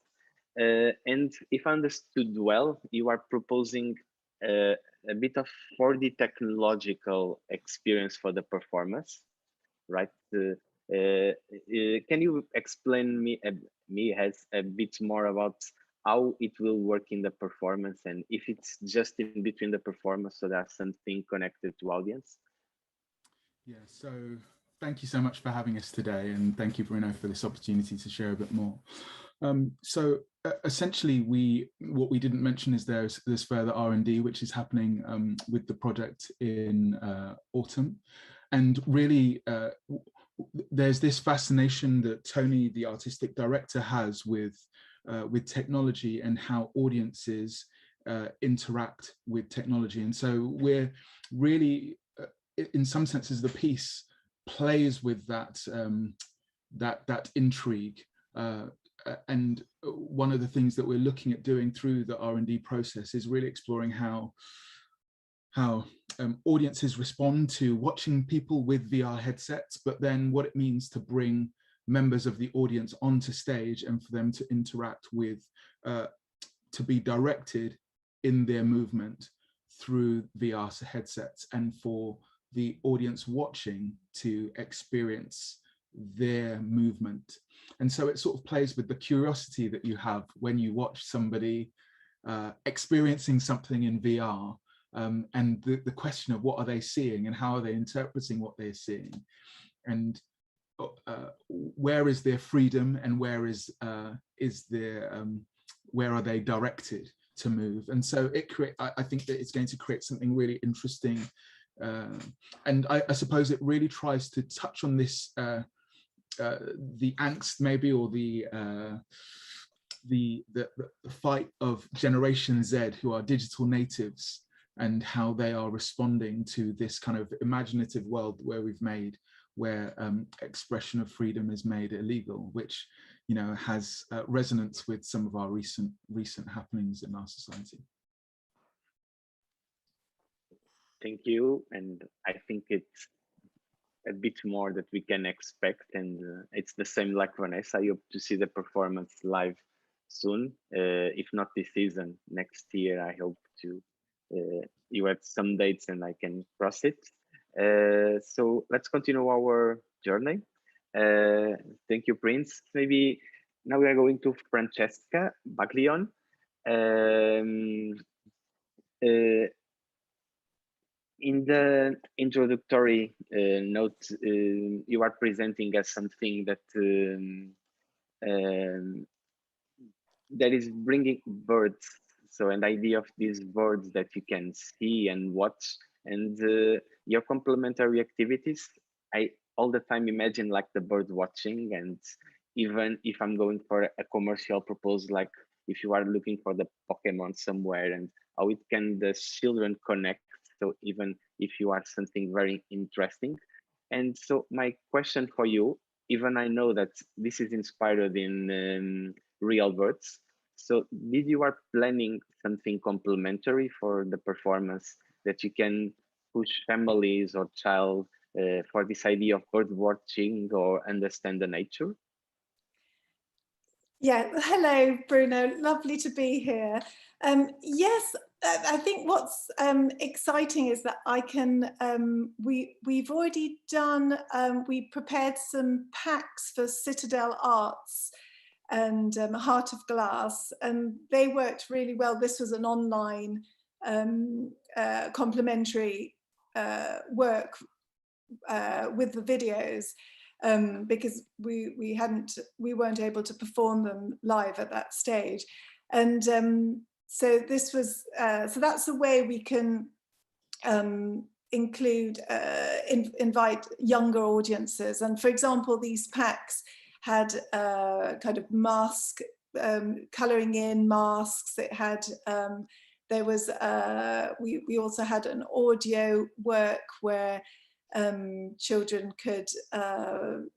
And if I understood well, you are proposing a bit of 4D technological experience for the performance, right? Can you explain me a bit more about how it will work in the performance, and if it's just in between the performance, so there's something connected to audience? Yeah, so thank you so much for having us today, and thank you, Bruno, for this opportunity to share a bit more. So essentially, what we didn't mention is there's further R&D which is happening with the project in autumn, and really there's this fascination that Tony, the artistic director, has with technology and how audiences interact with technology. And so we're really, in some senses, the piece plays with that that intrigue and one of the things that we're looking at doing through the R&D process is really exploring how audiences respond to watching people with VR headsets, but then what it means to bring members of the audience onto stage and for them to interact with, to be directed in their movement through VR headsets, and for the audience watching to experience their movement. And so it sort of plays with the curiosity that you have when you watch somebody experiencing something in VR, and the question of what are they seeing and how are they interpreting what they're seeing, and where is their freedom and where is their where are they directed to move. And so I think that it's going to create something really interesting, and I suppose it really tries to touch on this the angst maybe, or the fight of Generation Z, who are digital natives, and how they are responding to this kind of imaginative world where expression of freedom is made illegal, which, you know, has resonance with some of our recent happenings in our society. Thank you, and I think it's a bit more that we can expect, and it's the same like Vanessa. I hope to see the performance live soon, if not this season, next year. I hope to you have some dates and I can cross it. So let's continue our journey. Thank you, Prince. Maybe now we are going to Francesca Baglione. In the introductory note, you are presenting as something that that is bringing birds. So an idea of these birds that you can see and watch, and your complementary activities. I all the time imagine like the bird watching, and even if I'm going for a commercial proposal, like if you are looking for the Pokemon somewhere, and how it can the children connect. So even if you are something very interesting. And so my question for you, even I know that this is inspired in real birds. So did you are planning something complementary for the performance that you can push families or child for this idea of bird watching or understand the nature? Yeah, hello, Bruno. Lovely to be here. Yes, I think what's exciting is that I can, we've already done, we prepared some packs for Citadel Arts and Heart of Glass, and they worked really well. This was an online complementary work with the videos. Because we weren't able to perform them live at that stage, and so this was so that's a way we can include invite younger audiences. And for example, these packs had kind of mask colouring in masks. It had there was we also had an audio work where children could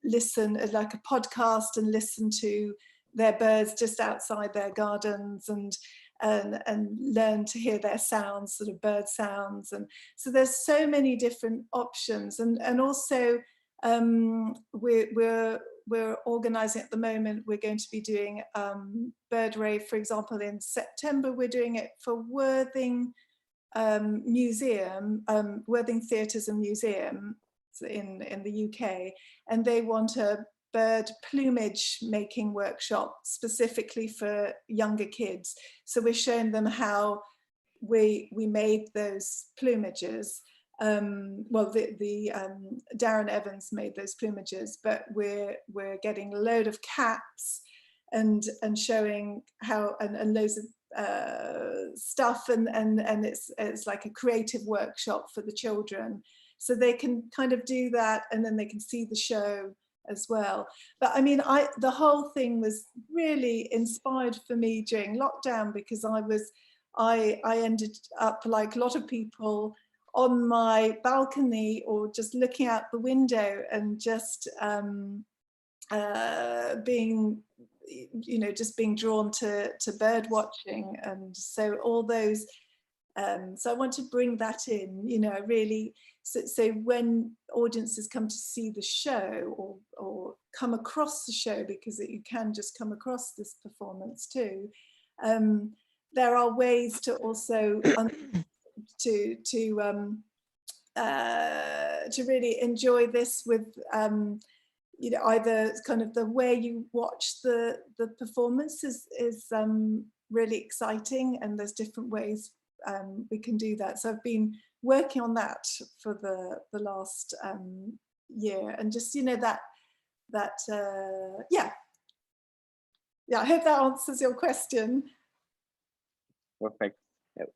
listen like a podcast and listen to their birds just outside their gardens, and learn to hear their sounds, sort of bird sounds. And so there's so many different options, and also we're organising at the moment. We're going to be doing Bird Rave, for example, in September. We're doing it for Worthing Museum, Worthing Theatres and Museum in the UK, and they want a bird plumage making workshop specifically for younger kids. So we're showing them how we made those plumages. Well, Darren Evans made those plumages, but we're getting a load of caps and showing how, and loads of stuff, and it's like a creative workshop for the children, so they can kind of do that, and then they can see the show as well. But I mean, the whole thing was really inspired for me during lockdown, because I ended up like a lot of people on my balcony or just looking out the window and just being you know, just being drawn to bird watching, and so all those. So I want to bring that in, you know, really. So when audiences come to see the show or come across the show, because you can just come across this performance too, there are ways to also to really enjoy this with, you know, either kind of the way you watch the performance is really exciting, and there's different ways we can do that. So I've been working on that for the last year, and just, you know, yeah, I hope that answers your question. Perfect.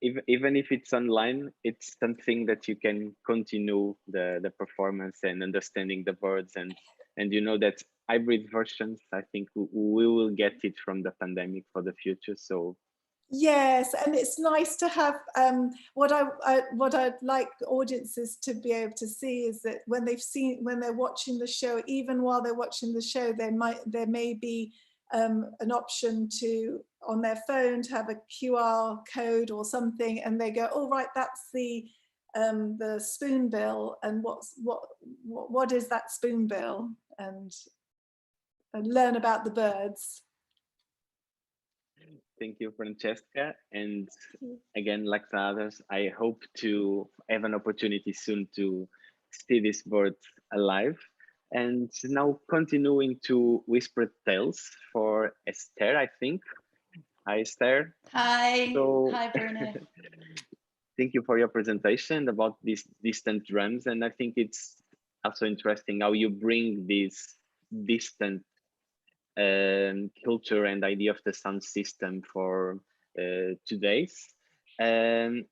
Even if it's online, it's something that you can continue the performance and understanding the birds, and you know that hybrid versions, I think we will get it from the pandemic for the future. So yes, and it's nice to have what I'd like audiences to be able to see is that when they're watching the show, even while they're watching the show, there may be an option to, on their phone, to have a QR code or something, and they go, oh right, that's the spoonbill, and what is that spoonbill, and learn about the birds. thank you, Francesca. And again, like the others, I hope to have an opportunity soon to see this bird alive. And now continuing to Whispered Tales for Esther, I think. Hi, Esther. Hi. So, hi, Bruno. Thank you for your presentation about these distant drums. And I think it's also interesting how you bring this distant culture and idea of the sound system for today's. And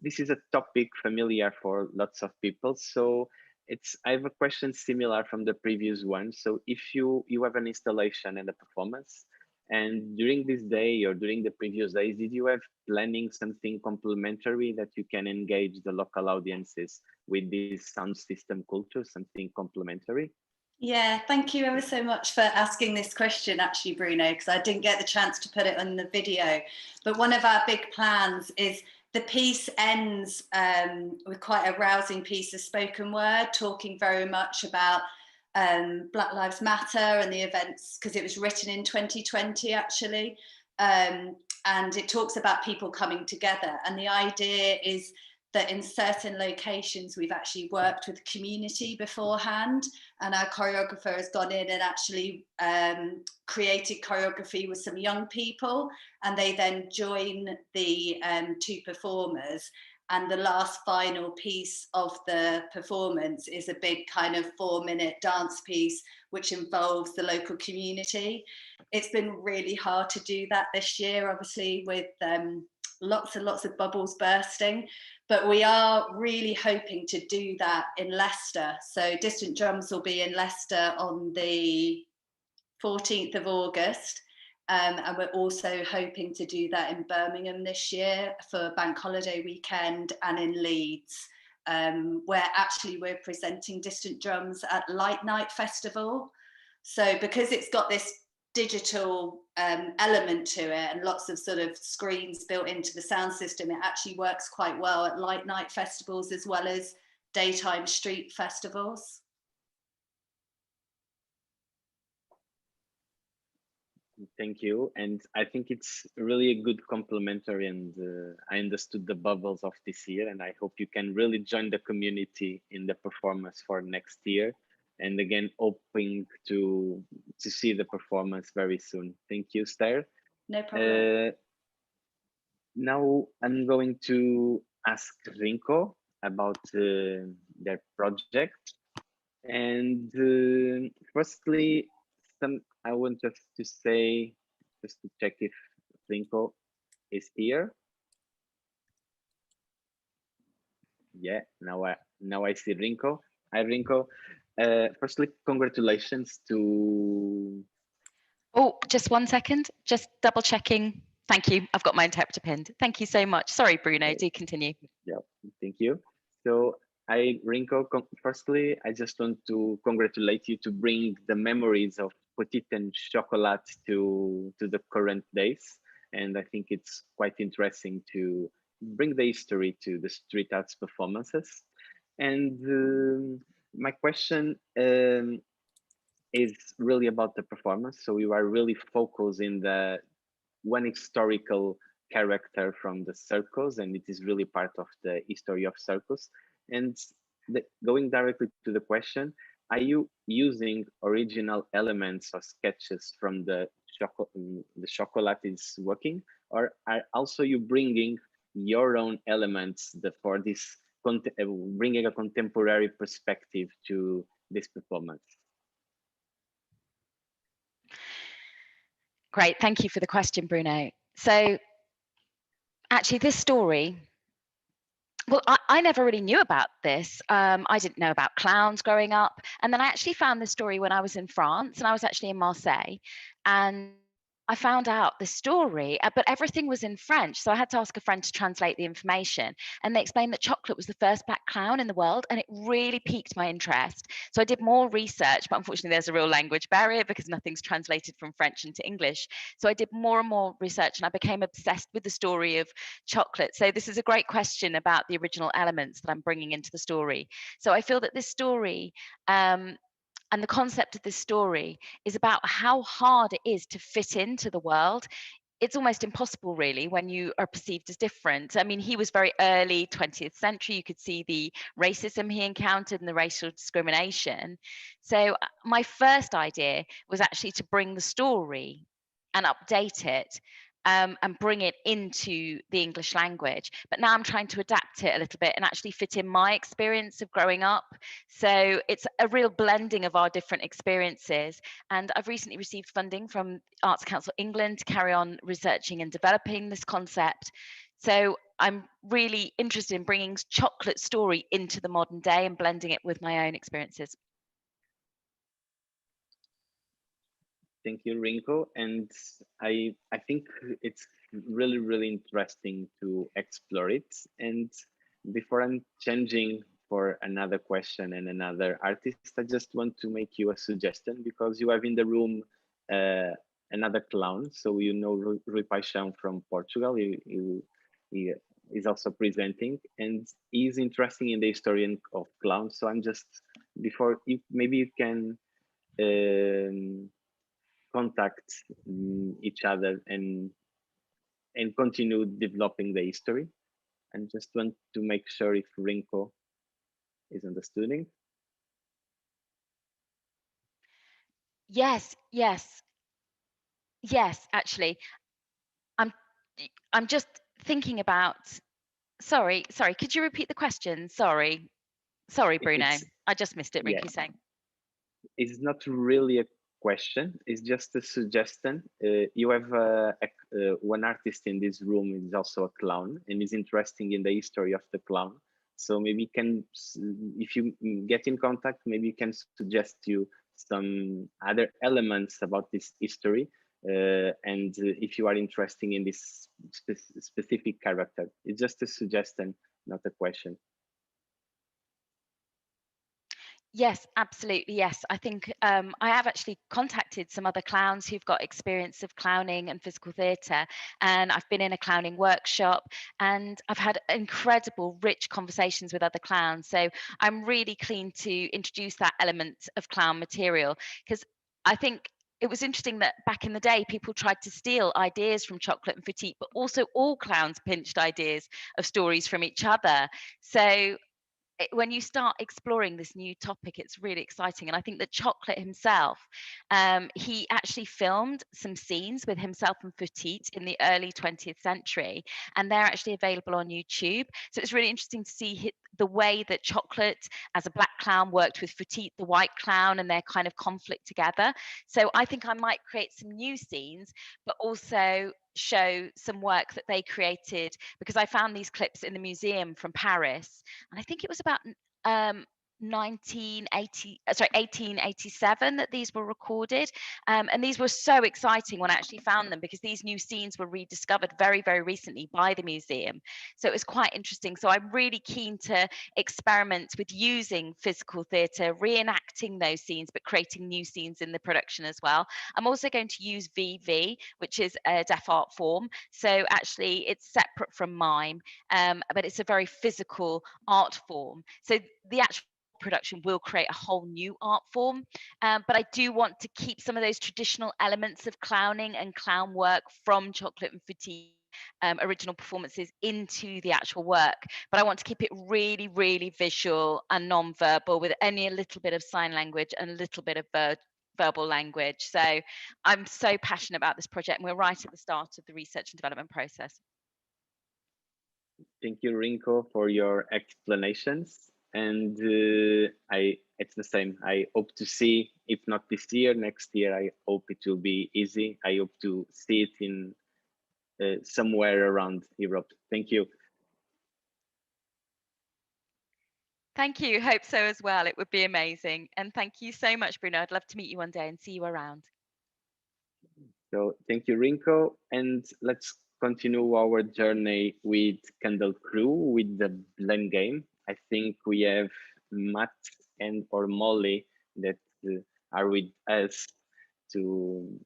this is a topic familiar for lots of people. So I have a question similar from the previous one. So if you have an installation and a performance, and during this day or during the previous days, did you have planning something complementary that you can engage the local audiences with this sound system culture, something complementary? Yeah, thank you ever so much for asking this question, actually, Bruno, because I didn't get the chance to put it on the video. But one of our big plans is the piece ends with quite a rousing piece of spoken word, talking very much about Black Lives Matter and the events, because it was written in 2020, actually. And it talks about people coming together. And the idea is that in certain locations, we've actually worked with the community beforehand, and our choreographer has gone in and actually created choreography with some young people, and they then join the two performers. And the last final piece of the performance is a big kind of 4-minute dance piece, which involves the local community. It's been really hard to do that this year, obviously, with lots and lots of bubbles bursting, but we are really hoping to do that in Leicester. So Distant Drums will be in Leicester on the 14th of August. And we're also hoping to do that in Birmingham this year for Bank Holiday weekend, and in Leeds, where actually we're presenting Distant Drums at Light Night Festival. So because it's got this digital element to it and lots of sort of screens built into the sound system, it actually works quite well at light night festivals as well as daytime street festivals. Thank you. And I think it's really a good complementary, and I understood the bubbles of this year, and I hope you can really join the community in the performance for next year. And again, hoping to see the performance very soon. Thank you, Esther. No problem. Now I'm going to ask Rinko about their project. And firstly, I want just to say, just to check if Rinko is here. Yeah, now I see Rinko. Hi, Rinko. Firstly, congratulations to... Oh, just 1 second, just double checking. Thank you, I've got my interpreter pinned. Thank you so much. Sorry, Bruno, do continue. Yeah, thank you. So Rinko, firstly, I just want to congratulate you to bring the memories of petit and chocolate to the current days. And I think it's quite interesting to bring the history to the street arts performances. And my question is really about the performance. So you are really focused in the one historical character from the circus, and it is really part of the history of circus. And going directly to the question, are you using original elements or sketches from the chocolate is working, or are also you bringing your own elements for this, bringing a contemporary perspective to this performance? Great, thank you for the question, Bruno. So actually this story, well, I never really knew about this. I didn't know about clowns growing up. And then I actually found this story when I was in France, and I was actually in Marseille. And I found out the story, but everything was in French. So I had to ask a friend to translate the information. And they explained that Chocolate was the first black clown in the world. And it really piqued my interest. So I did more research, but unfortunately there's a real language barrier because nothing's translated from French into English. So I did more and more research, and I became obsessed with the story of Chocolate. So this is a great question about the original elements that I'm bringing into the story. So I feel that this story, and the concept of this story is about how hard it is to fit into the world. It's almost impossible, really, when you are perceived as different. I mean, he was very early 20th century. You could see the racism he encountered and the racial discrimination. So my first idea was actually to bring the story and update it, and bring it into the English language. But now I'm trying to adapt it a little bit and actually fit in my experience of growing up. So it's a real blending of our different experiences. And I've recently received funding from Arts Council England to carry on researching and developing this concept. So I'm really interested in bringing Chocolate story into the modern day and blending it with my own experiences. Thank you, Rinko. And I think it's really interesting to explore it. And before I'm changing for another question and another artist, I just want to make you a suggestion, because you have in the room another clown. So you know Rui Paixão from Portugal. He is also presenting, and he's interested in the history of clowns. So I'm just, before, maybe you can contact each other and continue developing the history. I just want to make sure if Rinko is understanding. Yes, actually. I'm just thinking about, sorry, could you repeat the question? Sorry, Bruno, I just missed it. Rinky saying. It's not really a question, it's just a suggestion. You have one artist in this room is also a clown and is interested in the history of the clown. So maybe if you get in contact, maybe you can suggest you some other elements about this history. And if you are interested in this specific character, it's just a suggestion, not a question. Yes, absolutely. Yes, I think I have actually contacted some other clowns who've got experience of clowning and physical theatre, and I've been in a clowning workshop, and I've had incredible, rich conversations with other clowns. So I'm really keen to introduce that element of clown material, because I think it was interesting that back in the day, people tried to steal ideas from Chocolate and Petite, but also all clowns pinched ideas of stories from each other. So when you start exploring this new topic, it's really exciting. And I think that Chocolate himself, he actually filmed some scenes with himself and Petite in the early 20th century, and they're actually available on YouTube. So it's really interesting to see the way that Chocolate as a black clown worked with Petite, the white clown, and their kind of conflict together. So I think I might create some new scenes, but also show some work that they created, because I found these clips in the museum from Paris, and I think it was about 1887 that these were recorded, and these were so exciting when I actually found them, because these new scenes were rediscovered very, very recently by the museum. So it was quite interesting. So I'm really keen to experiment with using physical theatre, reenacting those scenes, but creating new scenes in the production as well. I'm also going to use VV, which is a deaf art form. So actually it's separate from mime, but it's a very physical art form. So the actual production will create a whole new art form, but I do want to keep some of those traditional elements of clowning and clown work from Chocolate and Fatigue original performances into the actual work, but I want to keep it really, really visual and non-verbal, with only a little bit of sign language and a little bit of verbal language. So I'm so passionate about this project, and we're right at the start of the research and development process. Thank you, Rinko, for your explanations. And it's the same. I hope to see, if not this year, next year, I hope it will be easy. I hope to see it in somewhere around Europe. Thank you. Thank you. Hope so as well. It would be amazing. And thank you so much, Bruno. I'd love to meet you one day and see you around. So thank you, Rinko. And let's continue our journey with Kundle Crew with the blame game. I think we have Matt and or Molly that are with us to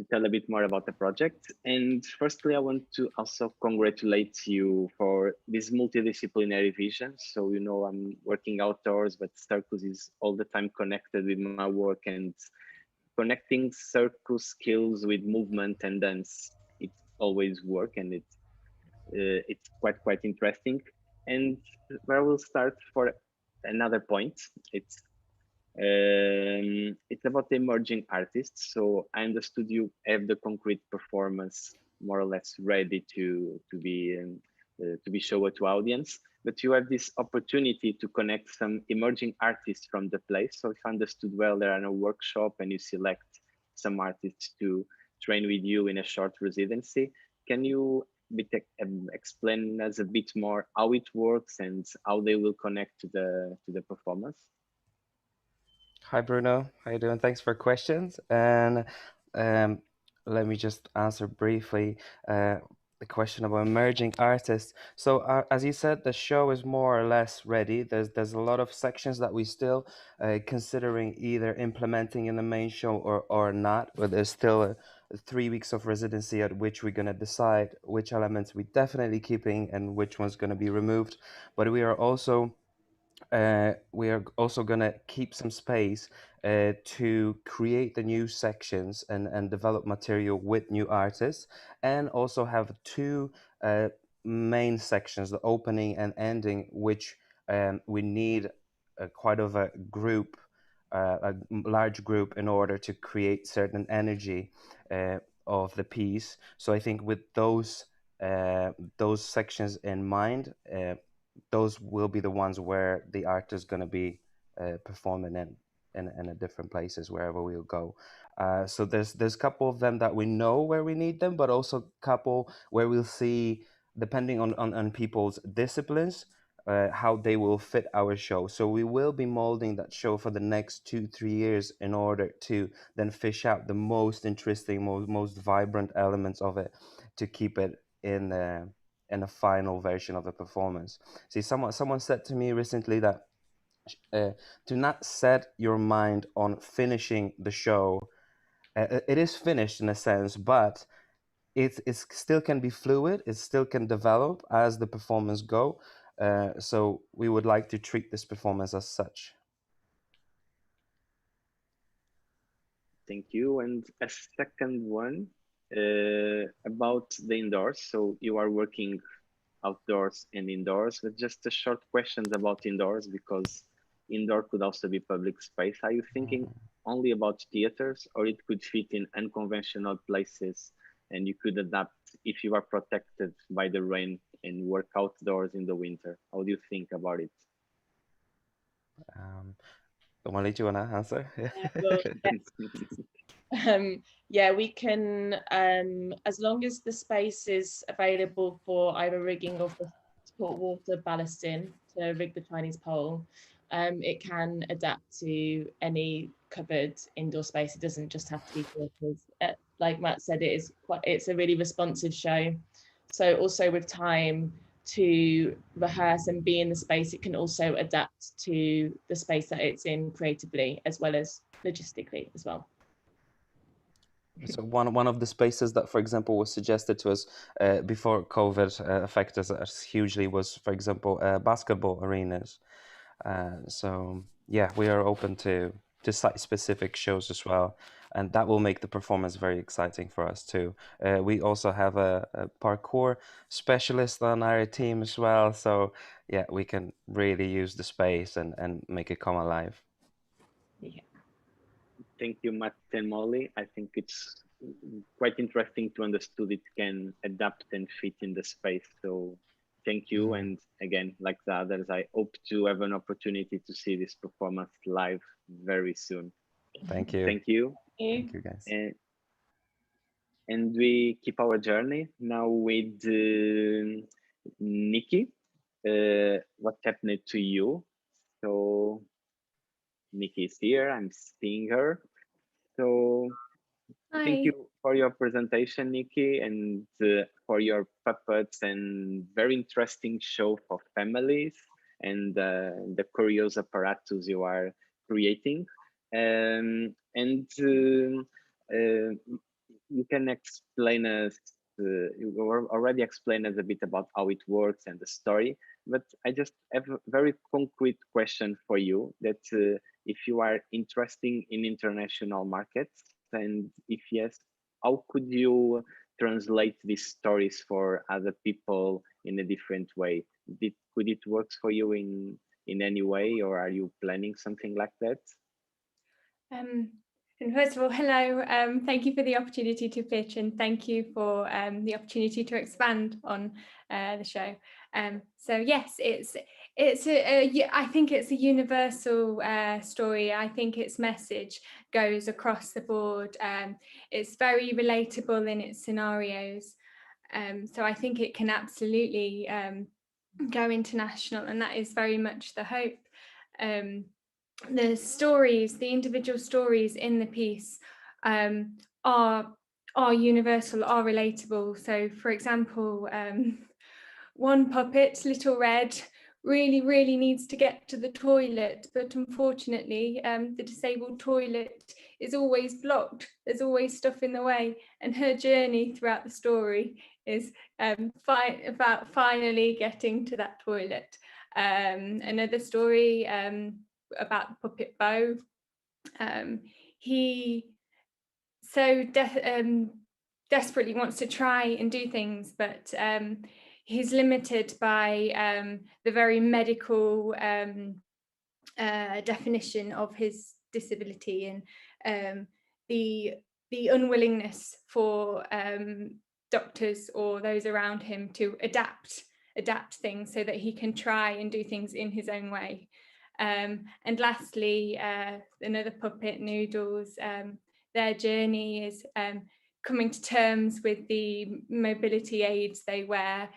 tell a bit more about the project. And firstly, I want to also congratulate you for this multidisciplinary vision. So, you know, I'm working outdoors, but circus is all the time connected with my work, and connecting circus skills with movement and dance, it always work, and it's quite interesting. And where I will start for another point, it's about the emerging artists. So I understood you have the concrete performance more or less ready to be shown to audience, but you have this opportunity to connect some emerging artists from the place. So if I understood well, there are a workshop and you select some artists to train with you in a short residency. Can you explain us a bit more how it works and how they will connect to the performance? Hi, Bruno. How you doing? Thanks for questions. And let me just answer briefly the question about emerging artists. So as you said, the show is more or less ready. There's a lot of sections that we still considering either implementing in the main show or not. But there's still 3 weeks of residency at which we're going to decide which elements we're definitely keeping and which one's going to be removed. But we are also going to keep some space to create the new sections and develop material with new artists, and also have 2 main sections, the opening and ending, which we need quite of a group, a large group, in order to create certain energy of the piece. So I think with those sections in mind, those will be the ones where the art is going to be performing in different places wherever we'll go. So there's a couple of them that we know where we need them, but also a couple where we'll see, depending on people's disciplines, how they will fit our show. So we will be molding that show for the next 2-3 years in order to then fish out the most interesting, most vibrant elements of it to keep it in a final version of the performance. See, someone said to me recently that do not set your mind on finishing the show. It is finished in a sense, but it still can be fluid. It still can develop as the performance go. So we would like to treat this performance as such. Thank you. And a second one about the indoors. So you are working outdoors and indoors, but just a short questions about indoors, because indoor could also be public space. Are you thinking only about theaters, or it could fit in unconventional places and you could adapt if you are protected by the rain and work outdoors in the winter? How do you think about it? Molly, do you want to answer? Well, yes. Yeah, we can, as long as the space is available for either rigging or for support water ballasting to rig the Chinese pole, It can adapt to any covered indoor space. It doesn't just have to be theatres. Like Matt said, it's a really responsive show. So also with time to rehearse and be in the space, it can also adapt to the space that it's in creatively as well as logistically as well. So one of the spaces that, for example, was suggested to us before COVID affected us hugely was, for example, basketball arenas. So yeah, we are open to site-specific shows as well, and that will make the performance very exciting for us too. We also have a parkour specialist on our team as well, so yeah, we can really use the space and make it come alive. Yeah. Thank you, Matt and Molly. I think it's quite interesting to understand it can adapt and fit in the space. So thank you. And again, like the others, I hope to have an opportunity to see this performance live very soon. Thank you. Thank you. Thank you, guys. And we keep our journey now with Nikki. What happened to you? So Nikki is here. I'm seeing her. So Hi. thank you for your presentation, Nikki, and for your puppets and very interesting show for families and the curious apparatus you are creating. You can explain us, you already explained us a bit about how it works and the story, but I just have a very concrete question for you that if you are interested in international markets, and if yes, how could you translate these stories for other people in a different way? Could it work for you in any way, or are you planning something like that? And first of all, hello. Thank you for the opportunity to pitch, and thank you for the opportunity to expand on the show. So yes, I think it's a universal story. I think its message goes across the board. It's very relatable in its scenarios. So I think it can absolutely go international, and that is very much the hope. The stories, the individual stories in the piece are universal, are relatable. So for example, one puppet, Little Red, really needs to get to the toilet, but unfortunately the disabled toilet is always blocked. There's always stuff in the way, and her journey throughout the story is about finally getting to that toilet. Another story about the puppet Bo. He so desperately wants to try and do things, but he's limited by the very medical definition of his disability, and the unwillingness for doctors or those around him to adapt things so that he can try and do things in his own way. And lastly, another puppet, Noodles, their journey is coming to terms with the mobility aids they wear,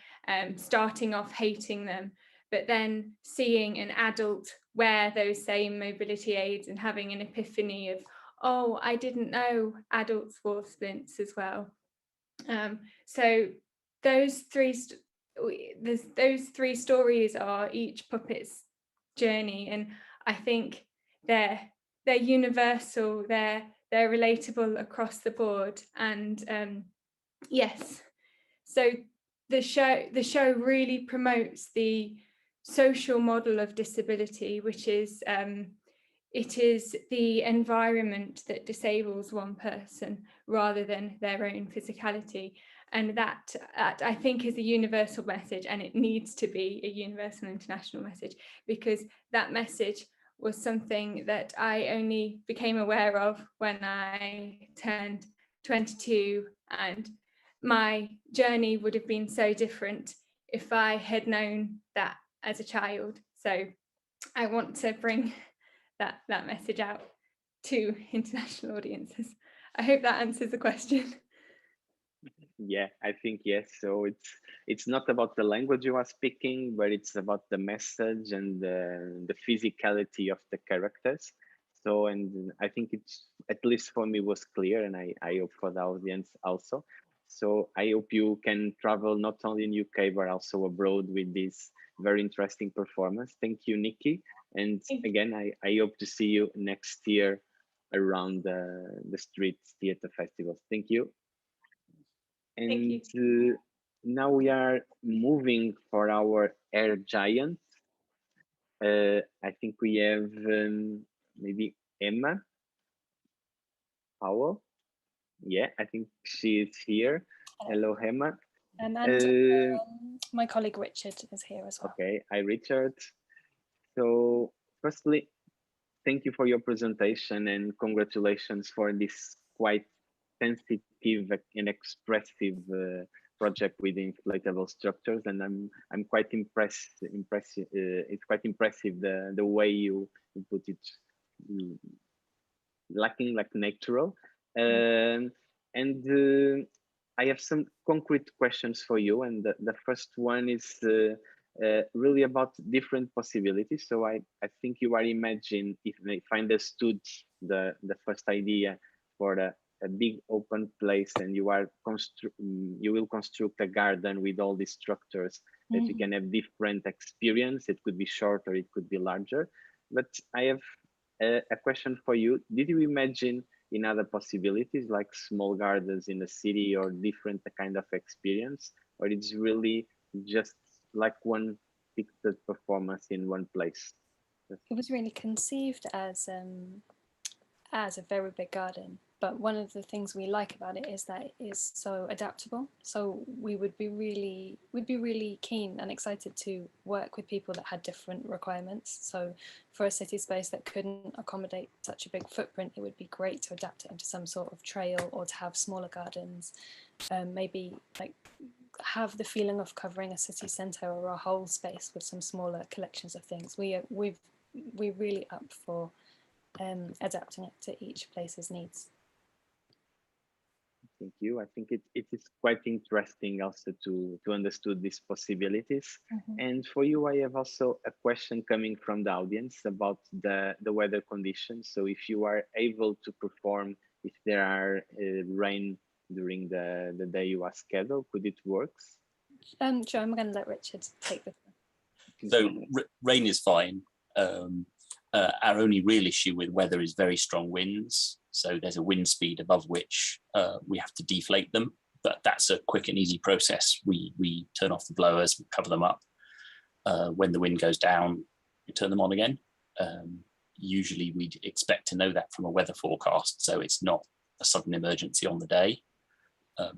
starting off hating them, but then seeing an adult wear those same mobility aids and having an epiphany of, oh, I didn't know adults wore splints as well. So those three stories are each puppet's journey, and I think they're universal, they're relatable across the board. And yes, so the show really promotes the social model of disability, which is it is the environment that disables one person rather than their own physicality. And that I think is a universal message, and it needs to be a universal international message, because that message was something that I only became aware of when I turned 22, and my journey would have been so different if I had known that as a child. So I want to bring that message out to international audiences. I hope that answers the question. Yeah, I think yes. So it's not about the language you are speaking, but it's about the message and the physicality of the characters. So, and I think it's, at least for me, was clear, and I hope for the audience also. So I hope you can travel not only in UK, but also abroad with this very interesting performance. Thank you, Nikki. And again, I hope to see you next year around the street theater festivals. Thank you. And now we are moving for our air giant. I think we have maybe Emma Powell. Yeah, I think she is here. Hello, Emma. And my colleague Richard is here as well. Okay, hi Richard. So firstly, thank you for your presentation and congratulations for this quite sensitive and expressive project with inflatable structures. And I'm quite impressed. It's quite impressive the way you put it, lacking like natural. I have some concrete questions for you, and the first one is really about different possibilities. So I think you are imagining, if I understood the first idea for a big open place, and you will construct a garden with all these structures that you can have different experience. It could be shorter, it could be larger. But I have a question for you. Did you imagine in other possibilities like small gardens in a city or different kind of experience, or it's really just like one fixed performance in one place? It was really conceived as a very big garden, but one of the things we like about it is that it is so adaptable. So we would be really keen and excited to work with people that had different requirements. So for a city space that couldn't accommodate such a big footprint, it would be great to adapt it into some sort of trail, or to have smaller gardens, maybe like have the feeling of covering a city centre or a whole space with some smaller collections of things. We're really up for adapting it to each place's needs. Thank you. I think it is quite interesting also to understand these possibilities. And for you, I have also a question coming from the audience about the weather conditions. So if you are able to perform, if there are rain during the day you are scheduled, could it work? Joe, I'm going to let Richard take this one. So rain is fine. Our only real issue with weather is very strong winds. So there's a wind speed above which we have to deflate them, but that's a quick and easy process. We turn off the blowers, we cover them up. When the wind goes down, we turn them on again. Usually we'd expect to know that from a weather forecast, so it's not a sudden emergency on the day.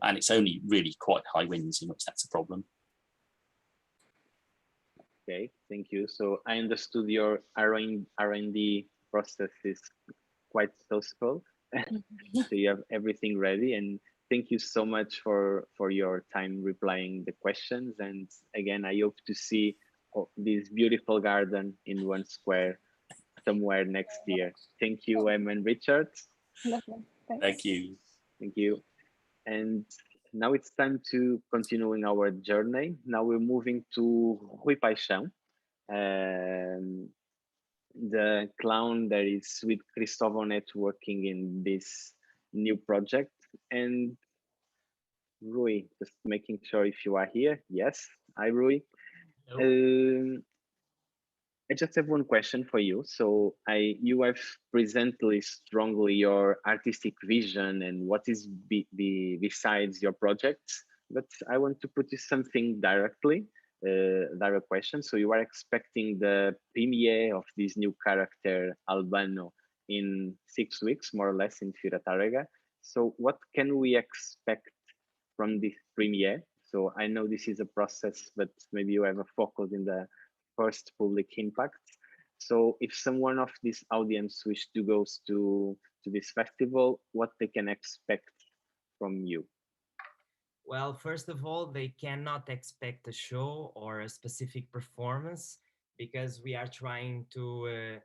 And it's only really quite high winds in which that's a problem. Okay, thank you. So I understood your R&D process is quite successful. So you have everything ready, and thank you so much for your time replying the questions. And again, I hope to see this beautiful garden in one square somewhere next year. Thank you, Em and Richard. Lovely. Thank you. Thank you. And now it's time to continuing our journey. Now we're moving to Rui Paixão, the clown that is with Cristóbal networking in this new project. And Rui, just making sure if you are here. Yes, hi Rui. I just have one question for you. So you have presented strongly your artistic vision and what is besides your projects, but I want to put you something directly, direct question. So you are expecting the premiere of this new character Albano in 6 weeks, more or less, in Fira Tárrega. So what can we expect from this premiere? So I know this is a process, but maybe you have a focus in the first public impact. So if someone of this audience wish to go to this festival, what they can expect from you? Well, first of all, they cannot expect a show or a specific performance, because we are trying to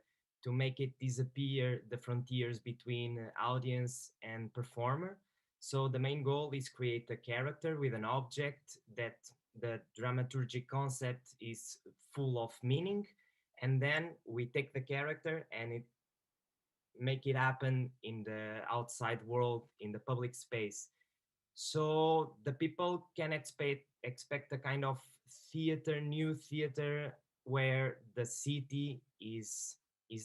make it disappear the frontiers between audience and performer. So the main goal is create a character with an object that the dramaturgic concept is full of meaning, and then we take the character and it make it happen in the outside world, in the public space. So the people can expect a kind of theater, new theater, where the city is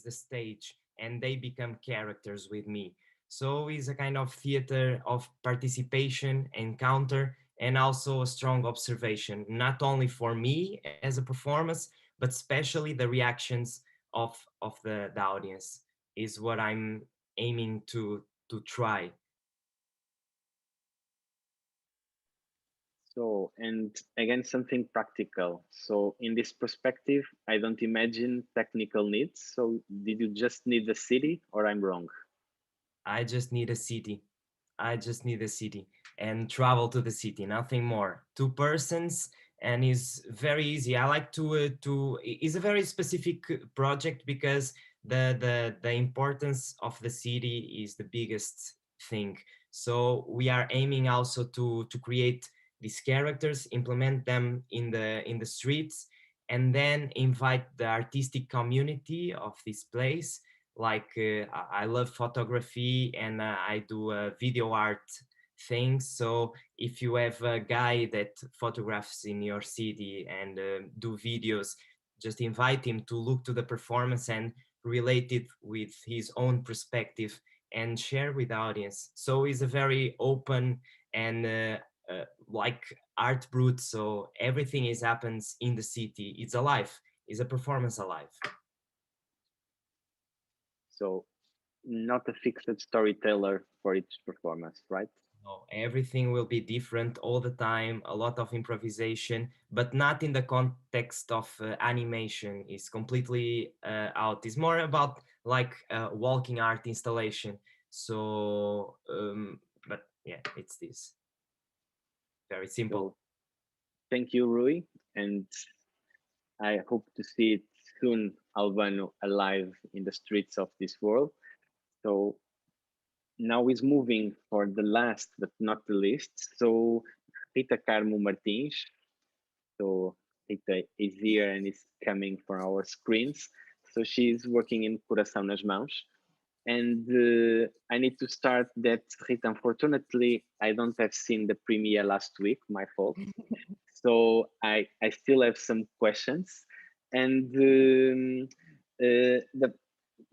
the stage and they become characters with me. So it's a kind of theater of participation, encounter, and also a strong observation, not only for me as a performance, but especially the reactions of the audience is what I'm aiming to try. So, and again, something practical. So in this perspective, I don't imagine technical needs. So did you just need a city, or I'm wrong? I just need a city. I just need a city and travel to the city, nothing more. 2 persons, and it's very easy. I like to. It's a very specific project because the importance of the city is the biggest thing. So we are aiming also to create these characters, implement them in the streets, and then invite the artistic community of this place. Like I love photography and I do video art things. So if you have a guy that photographs in your city and do videos, just invite him to look to the performance and relate it with his own perspective and share with the audience. So it's a very open and like art brute. So everything is happens in the city. It's alive. It's a performance alive. So not a fixed storyteller for each performance, right? No, everything will be different all the time, a lot of improvisation, but not in the context of animation. It's completely out. It's more about like walking art installation. So, but yeah, it's this. Very simple. So, thank you, Rui, and I hope to see it soon, Albano, alive in the streets of this world. So now is moving for the last but not the least. So Rita Carmo Martins. So Rita is here and is coming for our screens. So she's working in Coração nas Mãos. And I need to start that, Rita, unfortunately, I don't have seen the premiere last week, my fault. So I still have some questions. And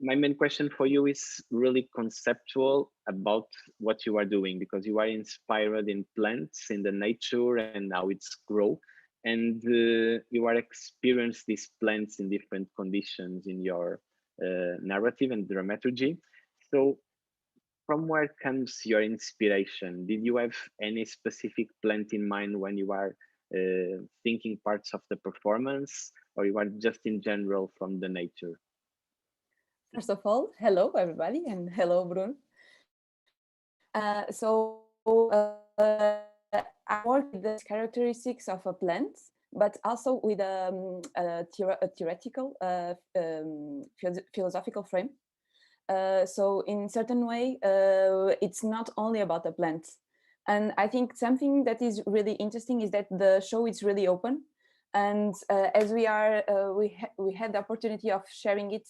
my main question for you is really conceptual about what you are doing, because you are inspired in plants, in the nature and how it's grow. And you are experienced these plants in different conditions in your narrative and dramaturgy. So from where comes your inspiration? Did you have any specific plant in mind when you are thinking parts of the performance, or you are just in general from the nature? First of all, hello everybody, and hello Bruno. I work with the characteristics of a plant, but also with a theoretical, philosophical frame. So in certain way, it's not only about the plant. And I think something that is really interesting is that the show is really open. And as we had the opportunity of sharing it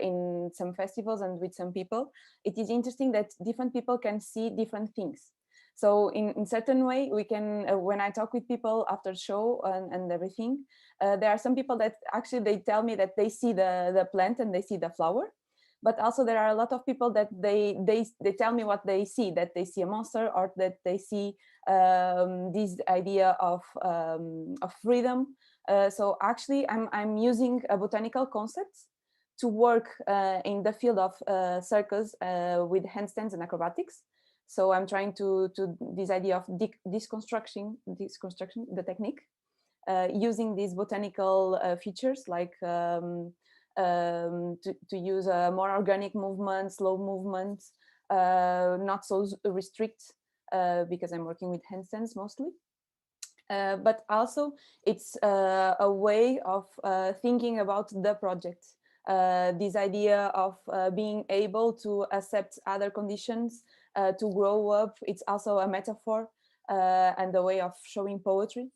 in some festivals and with some people, it is interesting that different people can see different things. So in certain way, we can, when I talk with people after the show and everything, there are some people that actually they tell me that they see the plant and they see the flower. But also there are a lot of people that they tell me what they see, that they see a monster, or that they see this idea of freedom. So actually I'm using a botanical concepts to work in the field of circus with handstands and acrobatics. So I'm trying to this idea of deconstruction the technique using these botanical features, like to use more organic movements, slow movements, not so restrict, because I'm working with handstands mostly. But also it's a way of thinking about the project. This idea of being able to accept other conditions, to grow up. It's also a metaphor and a way of showing poetry.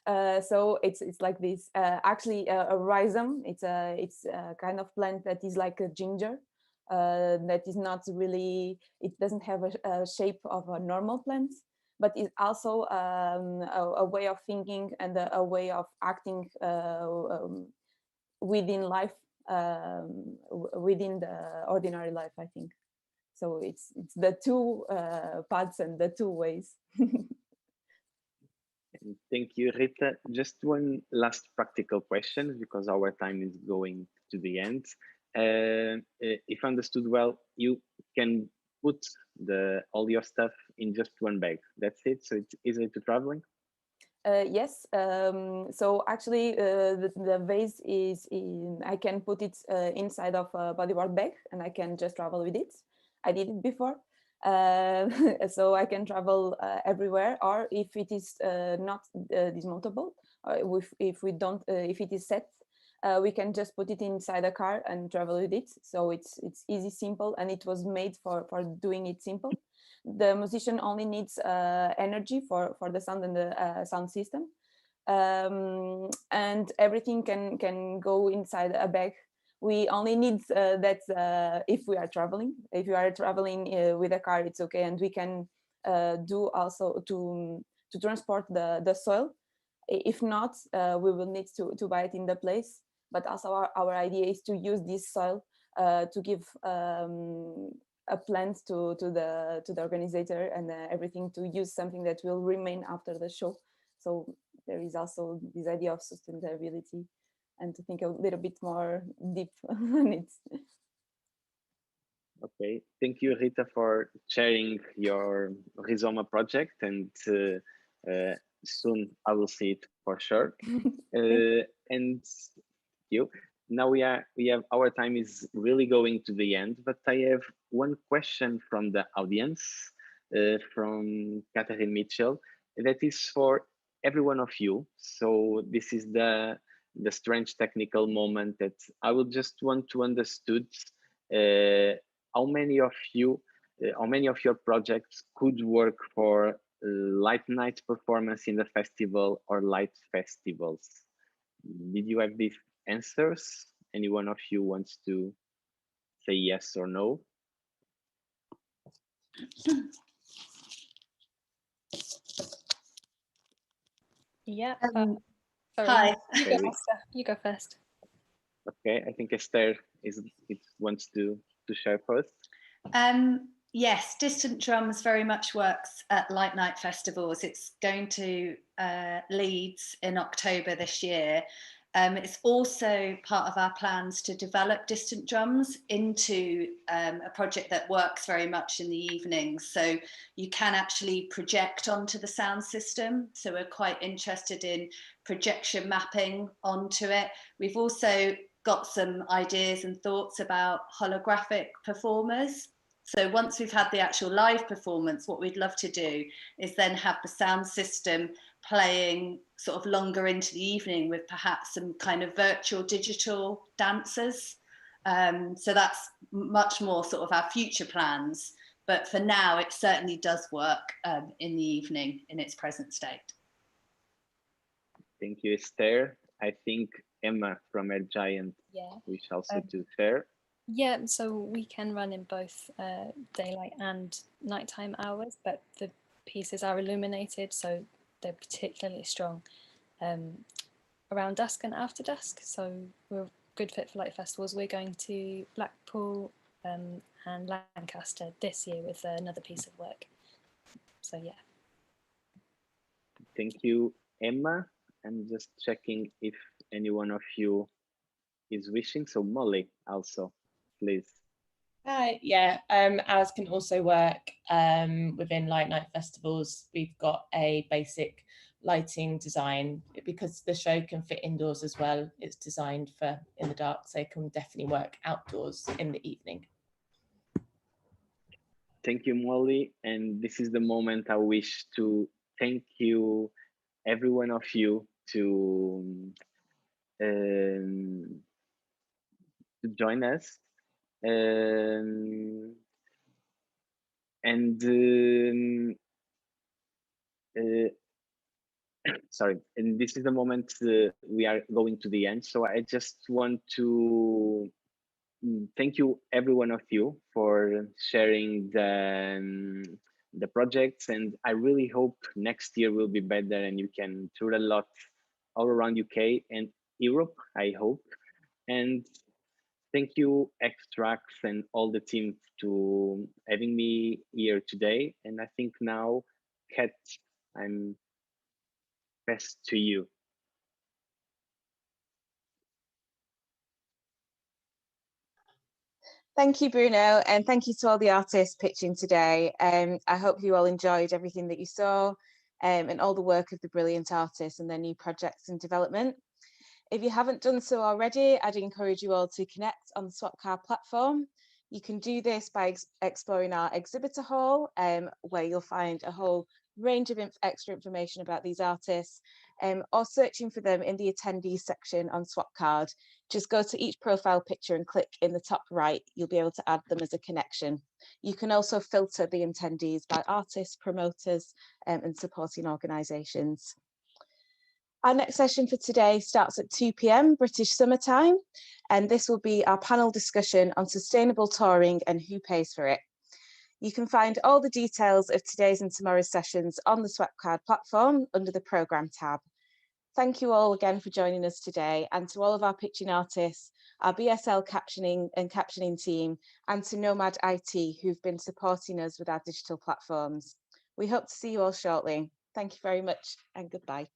So it's like this. Actually, a Risum. It's a kind of plant that is like a ginger. That is not really. It doesn't have a shape of a normal plant, but it's also a way of thinking and a way of acting within life, within the ordinary life, I think. So it's the two paths and the two ways. Thank you, Rita. Just one last practical question, because our time is going to the end. If understood well, you can put all your stuff in just one bag. That's it. So it's easy to traveling. Yes. So actually, the vase is I can put it inside of a bodyboard bag, and I can just travel with it. I did it before. So I can travel everywhere, or if it is not dismountable, if we don't, if it is set, we can just put it inside a car and travel with it. So it's easy, simple, and it was made for doing it simple. The musician only needs energy for the sound and the sound system, and everything can go inside a bag. We only need that if we are traveling. If you are traveling with a car, it's okay, and we can do also to transport the soil. If not, we will need to buy it in the place. But also our idea is to use this soil to give a plant to the organizer, and everything to use something that will remain after the show. So there is also this idea of sustainability, and to think a little bit more deep on it. Okay, thank you, Rita, for sharing your Rizoma project, and soon I will see it for sure. And you. Now we have our time is really going to the end, but I have one question from the audience, from Catherine Mitchell, that is for every one of you. So this is the strange technical moment that I would just want to understood how many of you, how many of your projects could work for light night performance in the festival or light festivals? Did you have these answers? Any one of you wants to say yes or no? Yeah. Hi. Sorry, you go Okay, first. You go first. okay, I think Esther wants to share first. Yes, Distant Drums very much works at Light Night festivals. It's going to Leeds in October this year. It's also part of our plans to develop Distant Drums into a project that works very much in the evenings. So you can actually project onto the sound system. So we're quite interested in projection mapping onto it. We've also got some ideas and thoughts about holographic performers. So once we've had the actual live performance, what we'd love to do is then have the sound system playing sort of longer into the evening with perhaps some kind of virtual digital dancers. So that's much more sort of our future plans. But for now, it certainly does work in the evening in its present state. Thank you, Esther. I think Emma from Air Giant wish also to share. Yeah, so we can run in both daylight and nighttime hours, but the pieces are illuminated, so they're particularly strong around dusk and after dusk. So we're a good fit for light festivals. We're going to Blackpool and Lancaster this year with another piece of work. So yeah. Thank you, Emma. I'm just checking if any one of you is wishing. So Molly also, please. Yeah, ours can also work within light night festivals. We've got a basic lighting design because the show can fit indoors as well. It's designed for in the dark, so it can definitely work outdoors in the evening. Thank you, Molly. And this is the moment I wish to thank you, every one of you, to join us. And sorry, and this is the moment we are going to the end. So I just want to thank you, every one of you, for sharing the projects, and I really hope next year will be better and you can tour a lot all around UK and Europe, I hope. And thank you, Xtrax, and all the team to having me here today. And I think now, Kat, I'm best to you. Thank you, Bruno, and thank you to all the artists pitching today. I hope you all enjoyed everything that you saw and all the work of the brilliant artists and their new projects in development. If you haven't done so already, I'd encourage you all to connect on the Swapcard platform. You can do this by exploring our exhibitor hall, where you'll find a whole range of extra information about these artists, or searching for them in the attendees section on Swapcard. Just go to each profile picture and click in the top right. You'll be able to add them as a connection. You can also filter the attendees by artists, promoters, and supporting organisations. Our next session for today starts at 2 p.m. British Summer Time, and this will be our panel discussion on sustainable touring and who pays for it. You can find all the details of today's and tomorrow's sessions on the Swapcard platform under the programme tab. Thank you all again for joining us today, and to all of our pitching artists, our BSL captioning team, and to Nomad IT, who've been supporting us with our digital platforms. We hope to see you all shortly. Thank you very much and goodbye.